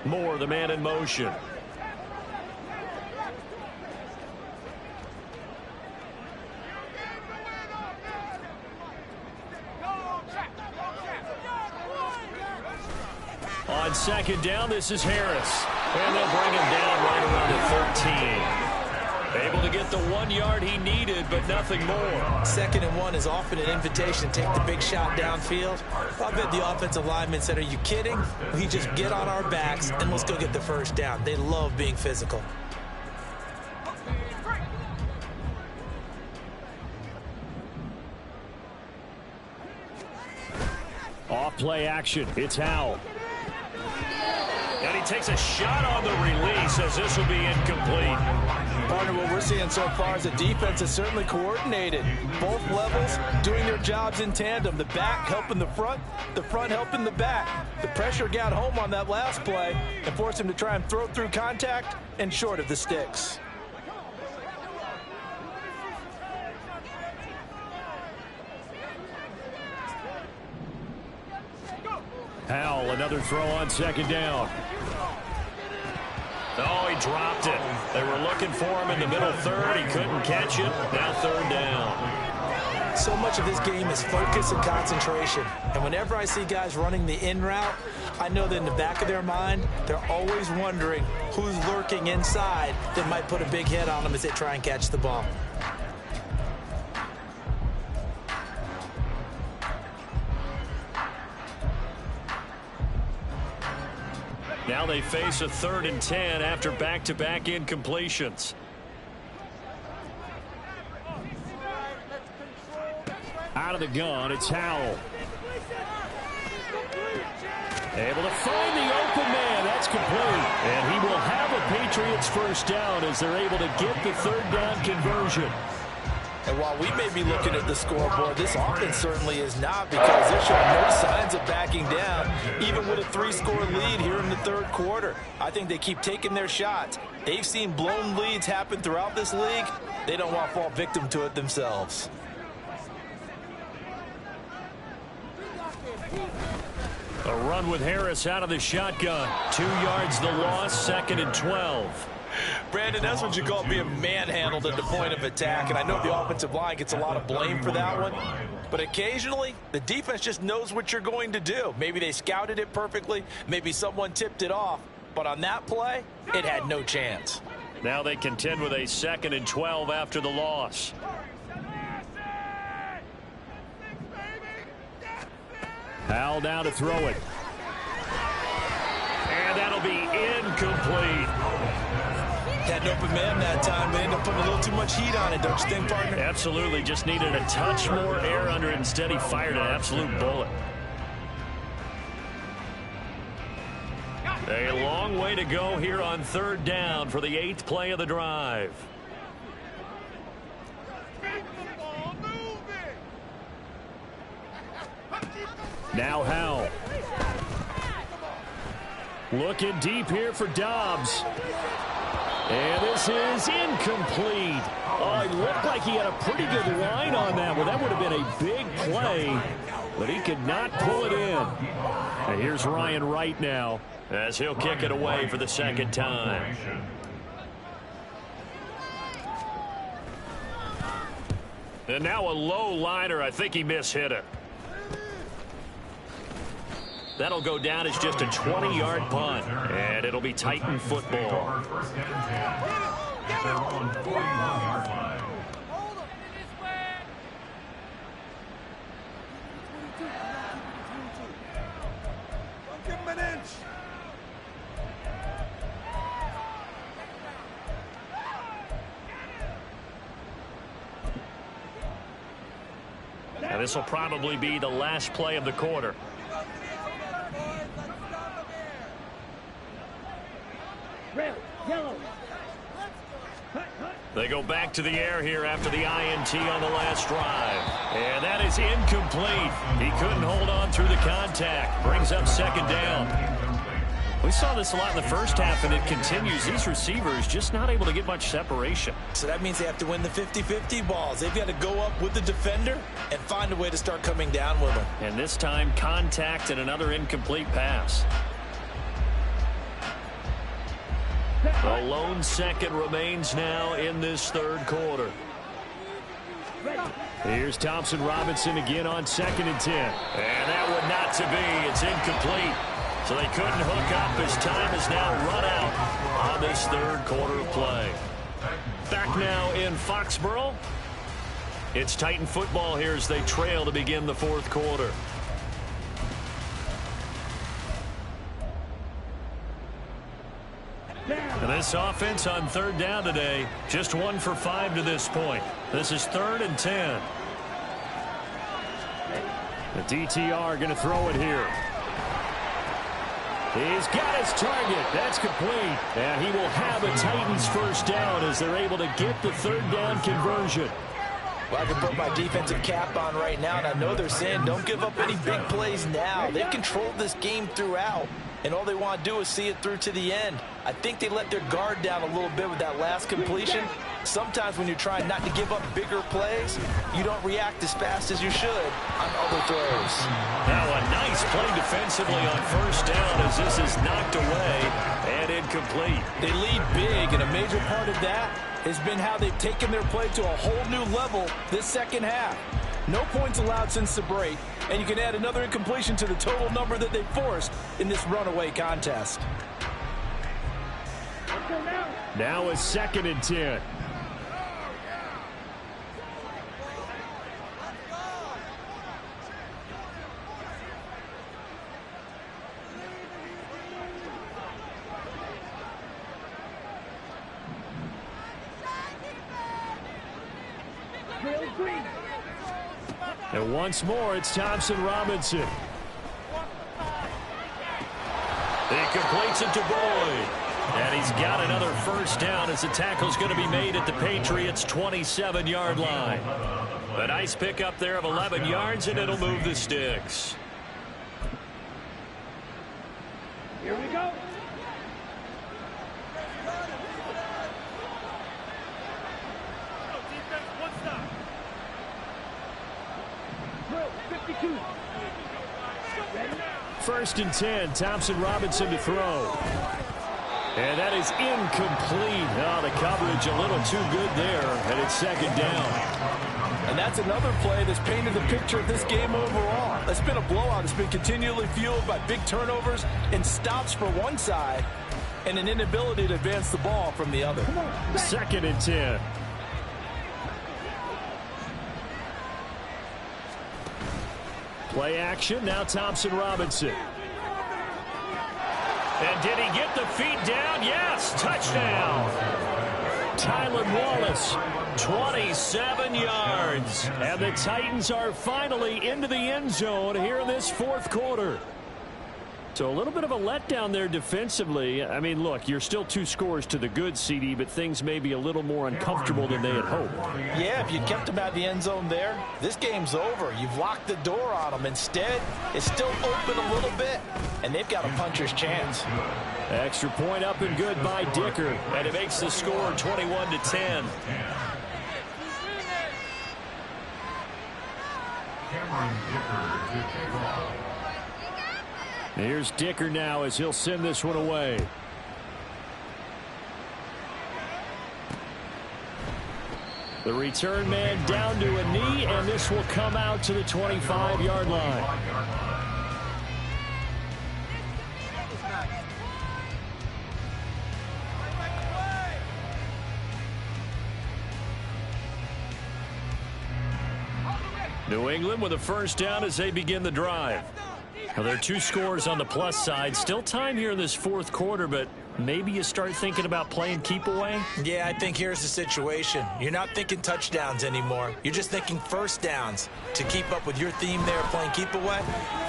Moore, the man in motion. On second down, this is Harris. And they'll bring him down right around the 13. Able to get the 1 yard he needed, but nothing more. 2nd and 1 is often an invitation to take the big shot downfield. I bet the offensive linemen said, are you kidding? We just get on our backs and let's go get the first down. They love being physical. Off play action. It's Howell. And he takes a shot on the release as this will be incomplete. Partner, what we're seeing so far is the defense is certainly coordinated. Both levels doing their jobs in tandem. The back helping the front helping the back. The pressure got home on that last play and forced him to try and throw through contact and short of the sticks. Howell, another throw on second down. Oh, he dropped it. They were looking for him in the middle third. He couldn't catch it. Now third down. So much of this game is focus and concentration. And whenever I see guys running the in route, I know that in the back of their mind, they're always wondering who's lurking inside that might put a big hit on them as they try and catch the ball. Now they face a 3rd and 10 after back-to-back incompletions. Out of the gun, it's Howell. Able to find the open man. That's complete. And he will have a Patriots first down as they're able to get the 3rd down conversion. And while we may be looking at the scoreboard, this offense certainly is not, because they're showing no signs of backing down, even with a 3-score lead here in the 3rd quarter. I think they keep taking their shots. They've seen blown leads happen throughout this league. They don't want to fall victim to it themselves. A run with Harris out of the shotgun. 2 yards the loss, 2nd and 12. Brandon, that's what you call being manhandled at the point of attack, and I know the offensive line gets a lot of blame for that one, but occasionally the defense just knows what you're going to do. Maybe they scouted it perfectly, maybe someone tipped it off, but on that play, it had no chance. Now they contend with a 2nd and 12 after the loss. Howell down to throw it. And that'll be incomplete. Had an open man that time. They ended up putting a little too much heat on it, don't you think, partner? Absolutely. Just needed a touch more air under it. Instead, he fired an absolute bullet. A long way to go here on 3rd down for the 8th play of the drive. Now Howell. Looking deep here for Dobbs. And this is incomplete. Oh, it looked like he had a pretty good line on that one. That would have been a big play, but he could not pull it in. And here's Ryan Wright now as he'll kick it away for the 2nd time. And now a low liner. I think he mishit it. That'll go down as just a 20-yard punt, and it'll be Titan football. Now this will probably be the last play of the quarter. Red, yellow. Cut, cut. They go back to the air here after the INT on the last drive. And that is incomplete. He couldn't hold on through the contact. Brings up second down. We saw this a lot in the first half, and it continues. These receivers just not able to get much separation. So that means they have to win the 50-50 balls. They've got to go up with the defender and find a way to start coming down with them. And this time, contact and another incomplete pass. A lone second remains now in this third quarter. Here's Thompson Robinson again on 2nd and 10. And that one not to be. It's incomplete. So they couldn't hook up as time is now run out on this third quarter of play. Back now in Foxborough. It's Titan football here as they trail to begin the fourth quarter. And this offense on third down today, just 1 for 5 to this point. This is 3rd and 10. The DTR going to throw it here. He's got his target. That's complete. And he will have a Titans first down as they're able to get the third down conversion. Well, I can put my defensive cap on right now, and I know they're saying don't give up any big plays now. They've controlled this game throughout, and all they want to do is see it through to the end. I think they let their guard down a little bit with that last completion. Sometimes when you're trying not to give up bigger plays, you don't react as fast as you should on other throws. Now a nice play defensively on first down as this is knocked away and incomplete. They lead big, and a major part of that has been how they've taken their play to a whole new level this second half. No points allowed since the break, and you can add another incompletion to the total number that they forced in this runaway contest. Now it's 2nd and 10. And once more, it's Thompson Robinson. He completes it to Boyd. And he's got another first down as the tackle's going to be made at the Patriots' 27-yard line. A nice pickup there of 11 yards, and it'll move the sticks. Here we go. Drill 52. First and 10, Thompson Robinson to throw. And that is incomplete. Oh, the coverage a little too good there, and it's second down. And that's another play that's painted the picture of this game overall. It's been a blowout. It's been continually fueled by big turnovers and stops for one side and an inability to advance the ball from the other. 2nd and 10. Play action, now Thompson Robinson. And did he get the feet down? Yes, touchdown. Tylan Wallace, 27 yards. And the Titans are finally into the end zone here in this fourth quarter. So a little bit of a letdown there defensively. I mean, look, you're still 2 scores to the good, CD, but things may be a little more uncomfortable than they had hoped. Yeah, if you kept them out the end zone there, this game's over. You've locked the door on them. Instead, it's still open a little bit, and they've got a puncher's chance. Extra point up and good by Dicker, and it makes the score 21-10. Here's Dicker now as he'll send this one away. The return man down to a knee, and this will come out to the 25-yard line. New England with a first down as they begin the drive. Now, there are 2 scores on the plus side. Still time here in this fourth quarter, but maybe you start thinking about playing keep away? Yeah, I think here's the situation. You're not thinking touchdowns anymore. You're just thinking first downs. To keep up with your theme there, playing keep away,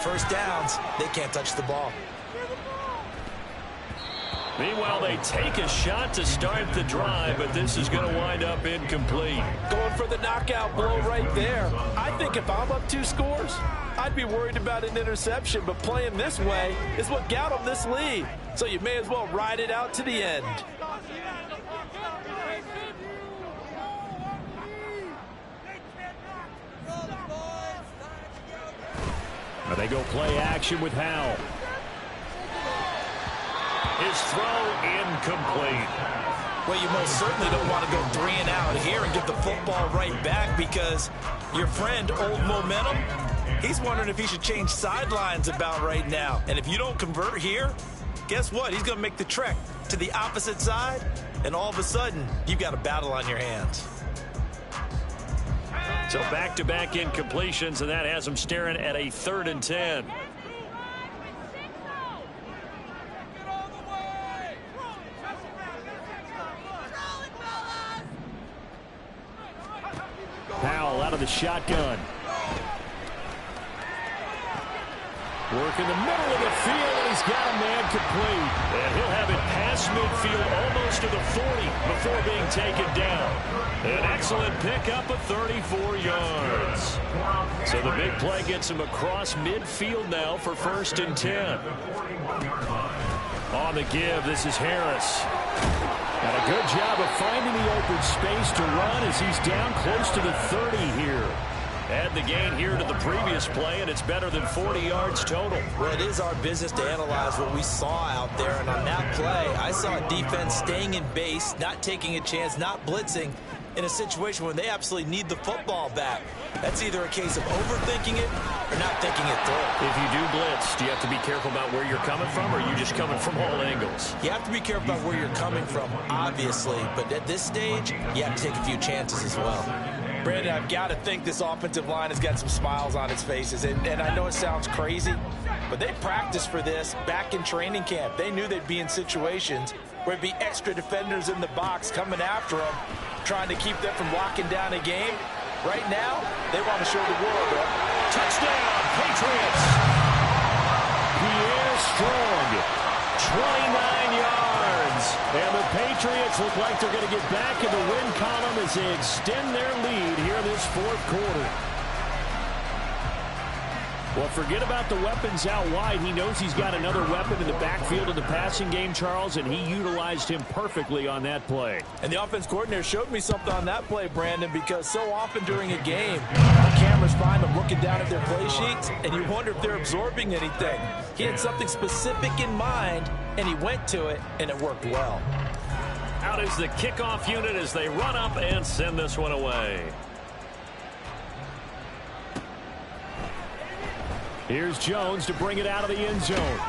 first downs, they can't touch the ball. Meanwhile, they take a shot to start the drive, but this is going to wind up incomplete. Going for the knockout blow right there. I think if I'm up 2 scores, I'd be worried about an interception, but playing this way is what got them this lead. So you may as well ride it out to the end. Now they go play action with Howell. His throw incomplete. Well, you most certainly don't want to go 3 and out here and give the football right back, because your friend, Old Momentum, he's wondering if he should change sidelines about right now. And if you don't convert here, guess what? He's going to make the trek to the opposite side, and all of a sudden, you've got a battle on your hands. So back-to-back incompletions, and that has him staring at a 3rd and 10. Howell out of the shotgun. Work in the middle of the field, and he's got a man complete. And he'll have it past midfield, almost to the 40, before being taken down. An excellent pickup of 34 yards. So the big play gets him across midfield now for 1st and 10. On the give, this is Harris. And a good job of finding the open space to run as he's down close to the 30 here. Add the gain here to the previous play, and it's better than 40 yards total. Well, it is our business to analyze what we saw out there, and on that play, I saw a defense staying in base, not taking a chance, not blitzing, in a situation where they absolutely need the football back. That's either a case of overthinking it or not thinking it through. If you do blitz, do you have to be careful about where you're coming from, or are you just coming from all angles? You have to be careful about where you're coming from, obviously, but at this stage, you have to take a few chances as well. Brandon, I've got to think this offensive line has got some smiles on its faces. And I know it sounds crazy, but they practiced for this back in training camp. They knew they'd be in situations where it'd be extra defenders in the box coming after them, trying to keep them from locking down a game. Right now, they want to show the world that. Touchdown, Patriots! Pierre Strong, 29 yards. And the Patriots look like they're going to get back in the win column as they extend their lead here in this 4th quarter. Well, forget about the weapons out wide. He knows he's got another weapon in the backfield of the passing game, Charles, and he utilized him perfectly on that play. And the offense coordinator showed me something on that play, Brandon, because so often during a game, the cameras find them looking down at their play sheets, and you wonder if they're absorbing anything. He had something specific in mind, and he went to it, and it worked well. Out is the kickoff unit as they run up and send this one away. Here's Jones to bring it out of the end zone.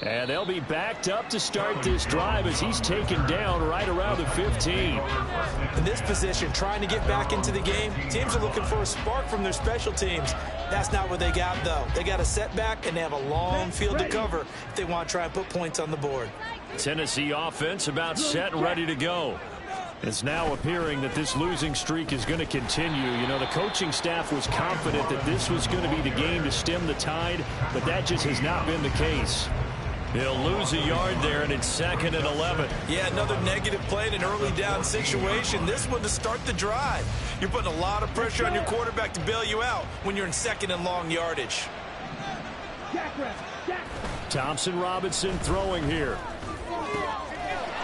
And they'll be backed up to start this drive as he's taken down right around the 15. In this position, trying to get back into the game, teams are looking for a spark from their special teams. That's not what they got, though. They got a setback, and they have a long field to cover if they want to try and put points on the board. Tennessee offense about set and ready to go. It's now appearing that this losing streak is going to continue. You know, the coaching staff was confident that this was going to be the game to stem the tide, but that just has not been the case. He'll lose a yard there, and it's 2nd and 11. Yeah, another negative play in an early down situation. This one to start the drive. You're putting a lot of pressure on your quarterback to bail you out when you're in 2nd and long yardage. Thompson Robinson throwing here.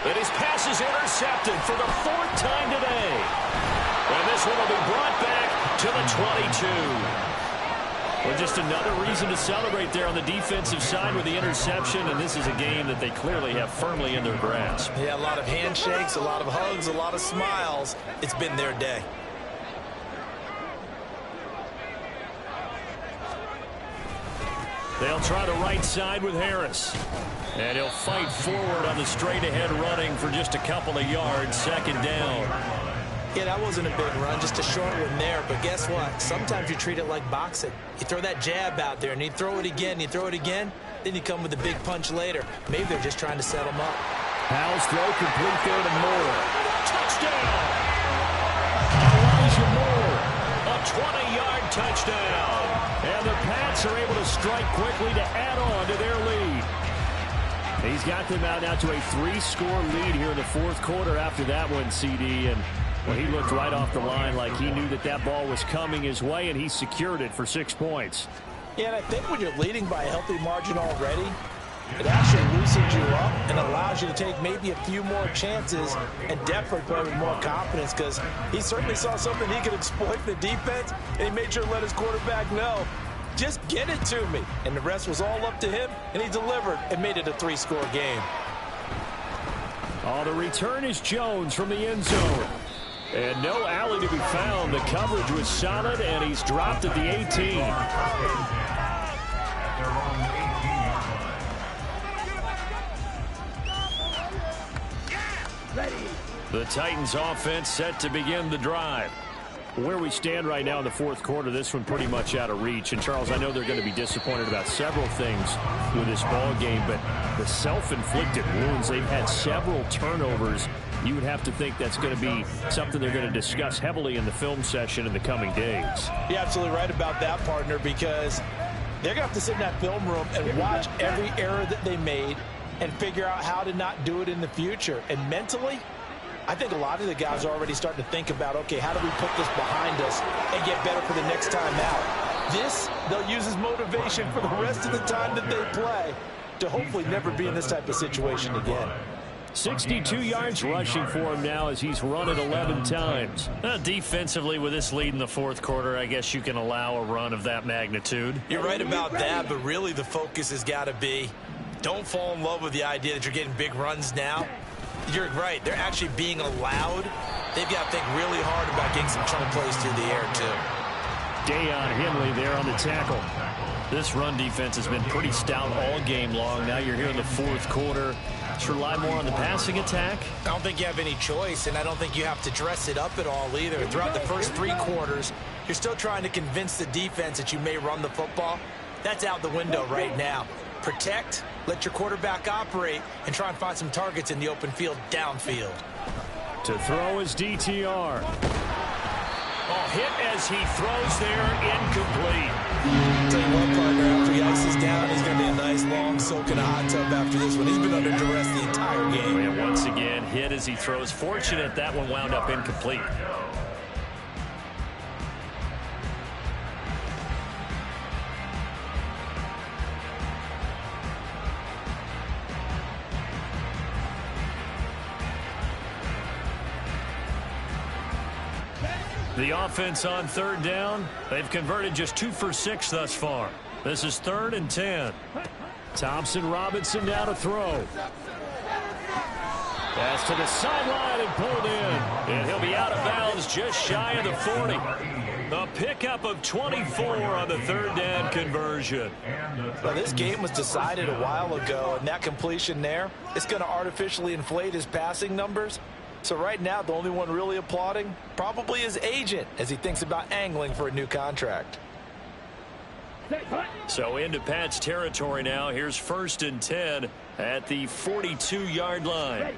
And his pass is intercepted for the 4th time today. And this one will be brought back to the 22. Well, just another reason to celebrate there on the defensive side with the interception, and this is a game that they clearly have firmly in their grasp. Yeah, a lot of handshakes, a lot of hugs, a lot of smiles. It's been their day. They'll try the right side with Harris. And he'll fight forward on the straight-ahead running for just a couple of yards, 2nd down. Yeah, that wasn't a big run, just a short one there. But guess what? Sometimes you treat it like boxing. You throw that jab out there, and you throw it again, you throw it again, then you come with a big punch later. Maybe they're just trying to set him up. Howell's throw complete there to Moore. Touchdown! Elijah Moore, a 20-yard touchdown. And the Pats are able to strike quickly to add on to their lead. He's got them out now to a 3-score lead here in the fourth quarter after that one, CD. And well, he looked right off the line like he knew that that ball was coming his way, and he secured it for 6 points. Yeah, and I think when you're leading by a healthy margin already, it actually loosens you up and allows you to take maybe a few more chances and definitely play with more confidence, because he certainly saw something he could exploit in the defense, and he made sure to let his quarterback know, just get it to me. And the rest was all up to him, and he delivered and made it a 3-score game. Oh, the return is Jones from the end zone. And no alley to be found. The coverage was solid, and he's dropped at the 18. The Titans offense set to begin the drive. Where we stand right now in the fourth quarter, this one pretty much out of reach. And, Charles, I know they're going to be disappointed about several things with this ball game, but the self-inflicted wounds, they've had several turnovers. You would have to think that's going to be something they're going to discuss heavily in the film session in the coming days. You're absolutely right about that, partner, because they're going to have to sit in that film room and watch every error that they made and figure out how to not do it in the future. And mentally, I think a lot of the guys are already starting to think about, okay, how do we put this behind us and get better for the next time out? This, they'll use as motivation for the rest of the time that they play to hopefully never be in this type of situation again. 62 yards rushing for him now as he's run it 11 times. Defensively, with this lead in the fourth quarter, I guess you can allow a run of that magnitude. You're right about that, but really the focus has got to be, don't fall in love with the idea that you're getting big runs now. You're right. They're actually being allowed. They've got to think really hard about getting some chunk plays through the air, too. Deion Henley there on the tackle. This run defense has been pretty stout all game long. Now you're here in the fourth quarter. Let's rely more on the passing attack. I don't think you have any choice, and I don't think you have to dress it up at all either. Throughout the first 3 quarters, you're still trying to convince the defense that you may run the football. That's out the window right now. Protect, let your quarterback operate, and try and find some targets in the open field downfield. To throw is DTR. Oh, hit as he throws there, incomplete. Tell you what, partner, after he ices down, he's going to be a nice, long soak in a hot tub after this one. He's been under duress the entire game. And once again, hit as he throws. Fortunate that one wound up incomplete. The offense on third down, they've converted just 2 for 6 thus far. This is 3rd and 10. Thompson Robinson now to throw. Pass to the sideline and pulled in. And he'll be out of bounds just shy of the 40. A pickup of 24 on the third down conversion. Well, this game was decided a while ago, and that completion there, it's going to artificially inflate his passing numbers. So right now, the only one really applauding probably his agent as he thinks about angling for a new contract. So into Pat's territory now. Here's 1st and 10 at the 42-yard line.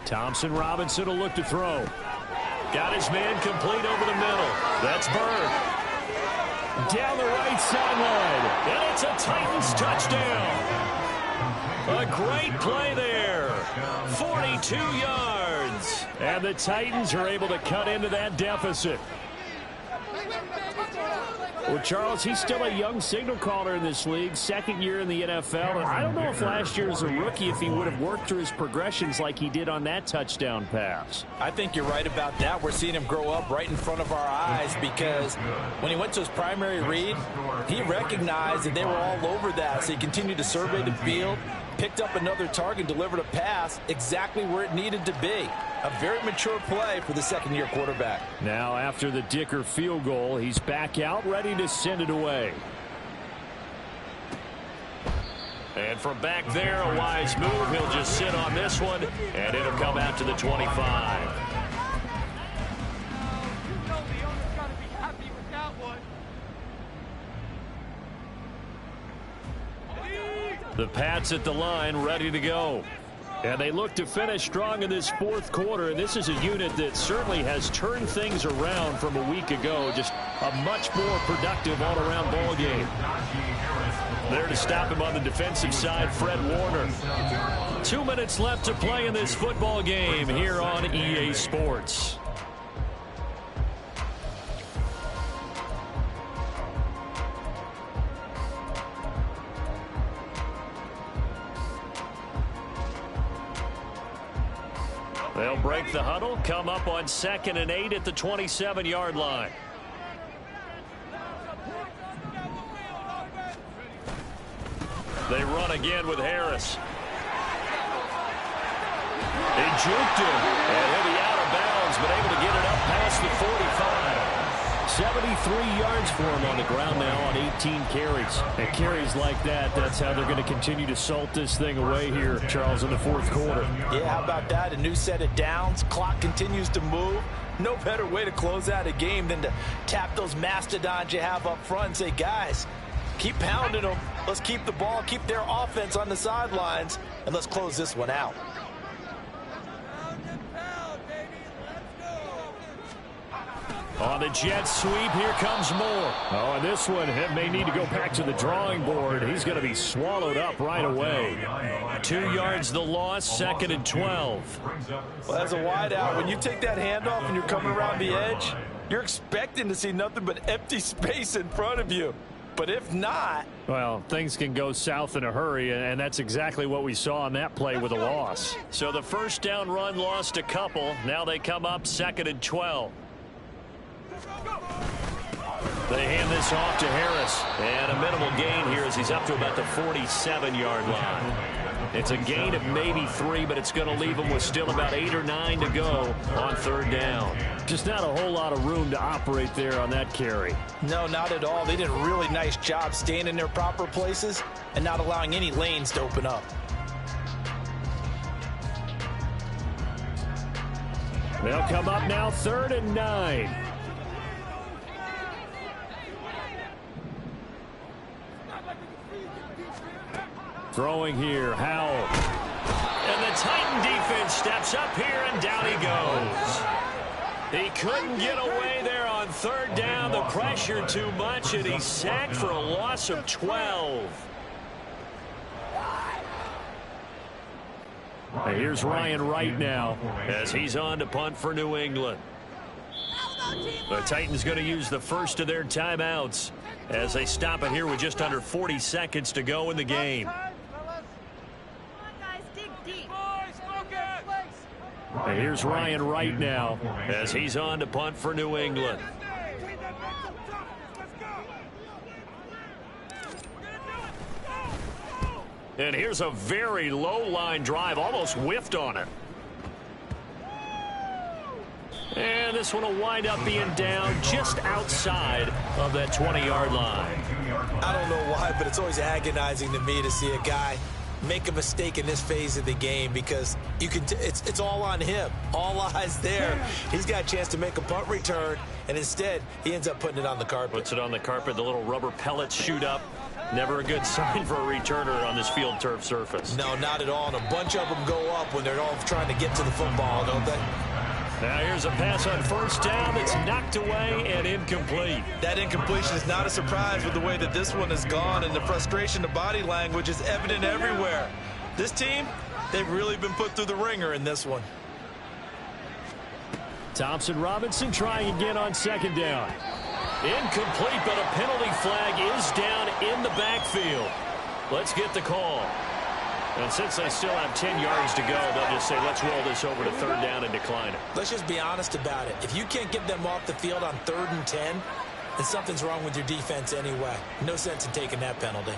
Thompson Robinson will look to throw. Got his man complete over the middle. That's Bird. Down the right sideline. And it's a Titans touchdown. A great play there. 42 yards. And the Titans are able to cut into that deficit. Well, Charles, he's still a young signal caller in this league, 2nd year in the NFL. And I don't know if last year as a rookie, if he would have worked through his progressions like he did on that touchdown pass. I think you're right about that. We're seeing him grow up right in front of our eyes, because when he went to his primary read, he recognized that they were all over that. So he continued to survey the field, picked up another target, delivered a pass exactly where it needed to be. A very mature play for the 2nd-year quarterback. Now after the Dicker field goal, he's back out ready to send it away. And from back there, a wise move. He'll just sit on this one, and it'll come out to the 25. You know the owner's got to be happy with that one. The Pats at the line, ready to go. And they look to finish strong in this fourth quarter. And this is a unit that certainly has turned things around from a week ago. Just a much more productive all-around ball game. There to stop him on the defensive side, Fred Warner. 2 minutes left to play in this football game here on EA Sports. They'll break the huddle, come up on 2nd and 8 at the 27-yard line. They run again with Harris. He juked him, and he'll be out of bounds, but able to get it up past the 45. 73 yards for him on the ground now on 18 carries. And carries like that, that's how they're going to continue to salt this thing away here, Charles, in the fourth quarter. Yeah, how about that? A new set of downs. Clock continues to move. No better way to close out a game than to tap those mastodons you have up front and say, guys, keep pounding them. Let's keep the ball, keep their offense on the sidelines, and let's close this one out. On the jet sweep, here comes Moore. Oh, and this one may need to go back to the drawing board. He's going to be swallowed up right away. 2 yards the loss, 2nd and 12. Well, as a wideout, when you take that handoff and you're coming around the edge, you're expecting to see nothing but empty space in front of you. But if not... well, things can go south in a hurry, and that's exactly what we saw on that play with a loss. So the first down run lost a couple. Now they come up 2nd and 12. They hand this off to Harris. And a minimal gain here as he's up to about the 47-yard line. It's a gain of maybe 3, but it's going to leave him with still about 8 or 9 to go on 3rd down. Just not a whole lot of room to operate there on that carry. No, not at all. They did a really nice job staying in their proper places and not allowing any lanes to open up. They'll come up now 3rd and 9. Throwing here, Howell. And the Titan defense steps up here, and down he goes. He couldn't get away there on 3rd down. The pressure too much, and he's sacked for a loss of 12. And here's Ryan Wright now as he's on to punt for New England. The Titans going to use the first of their timeouts as they stop it here with just under 40 seconds to go in the game. And here's Ryan Wright now as he's on to punt for New England. And here's a very low line drive, almost whiffed on it. And this one will wind up being down just outside of that 20-yard line. I don't know why, but it's always agonizing to me to see a guy make a mistake in this phase of the game because you can it's all on him. All eyes there. He's got a chance to make a punt return, and instead he ends up putting it on the carpet. Puts it on the carpet. The little rubber pellets shoot up. Never a good sign for a returner on this field turf surface. No, not at all. And a bunch of them go up when they're all trying to get to the football, don't they? Now here's a pass on 1st down that's knocked away and incomplete. That incompletion is not a surprise with the way that this one has gone, and the frustration, the body language is evident everywhere. This team, they've really been put through the ringer in this one. Thompson Robinson trying again on 2nd down. Incomplete, but a penalty flag is down in the backfield. Let's get the call. And since they still have 10 yards to go, they'll just say, let's roll this over to 3rd down and decline it. Let's just be honest about it. If you can't get them off the field on 3rd and 10, then something's wrong with your defense anyway. No sense in taking that penalty.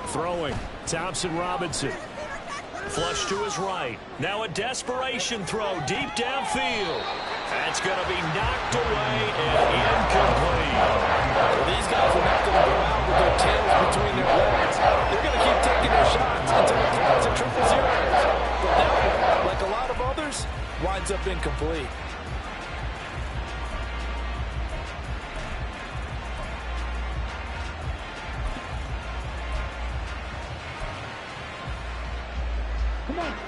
Throwing, Thompson Robinson. Flush to his right. Now a desperation throw deep downfield. That's going to be knocked away and incomplete. Well, these guys are not going to go out with their tails between their legs. They're going to keep taking their shots until it counts at 0-0. But that one, like a lot of others, winds up incomplete.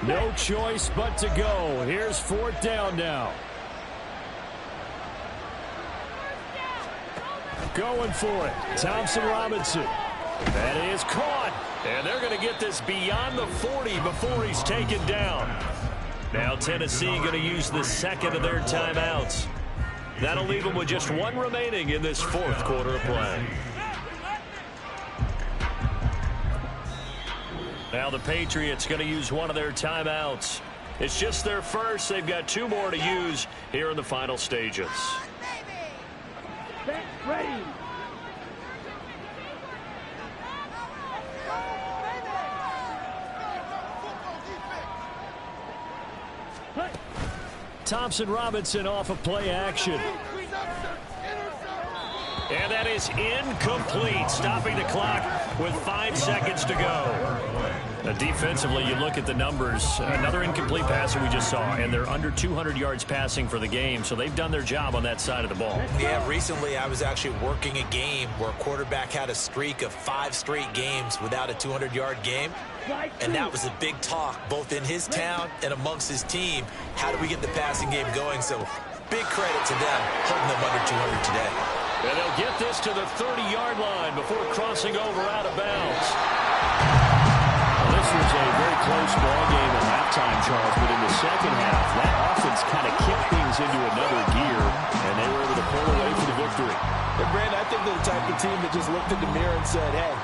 No choice but to go. Here's 4th down now. Going for it. Thompson Robinson. That is caught. And they're going to get this beyond the 40 before he's taken down. Now Tennessee going to use the second of their timeouts. That'll leave them with just one remaining in this fourth quarter of play. Now the Patriots going to use one of their timeouts. It's just their first. They've got 2 more to use here in the final stages. Ready. Thompson Robinson off of play action. And that is incomplete, stopping the clock with 5 seconds to go. Defensively, you look at the numbers. Another incomplete pass that we just saw, and they're under 200 yards passing for the game, so they've done their job on that side of the ball. Yeah, recently I was actually working a game where a quarterback had a streak of 5 straight games without a 200-yard game, and that was a big talk both in his town and amongst his team. How do we get the passing game going? So big credit to them holding them under 200 today. And they'll get this to the 30-yard line before crossing over out of bounds. This was a very close ball game at halftime, Charles, but in the second half, that offense kind of kicked things into another gear, and they were able to pull away for the victory. And Brandon, I think they're the type of team that just looked in the mirror and said, hey,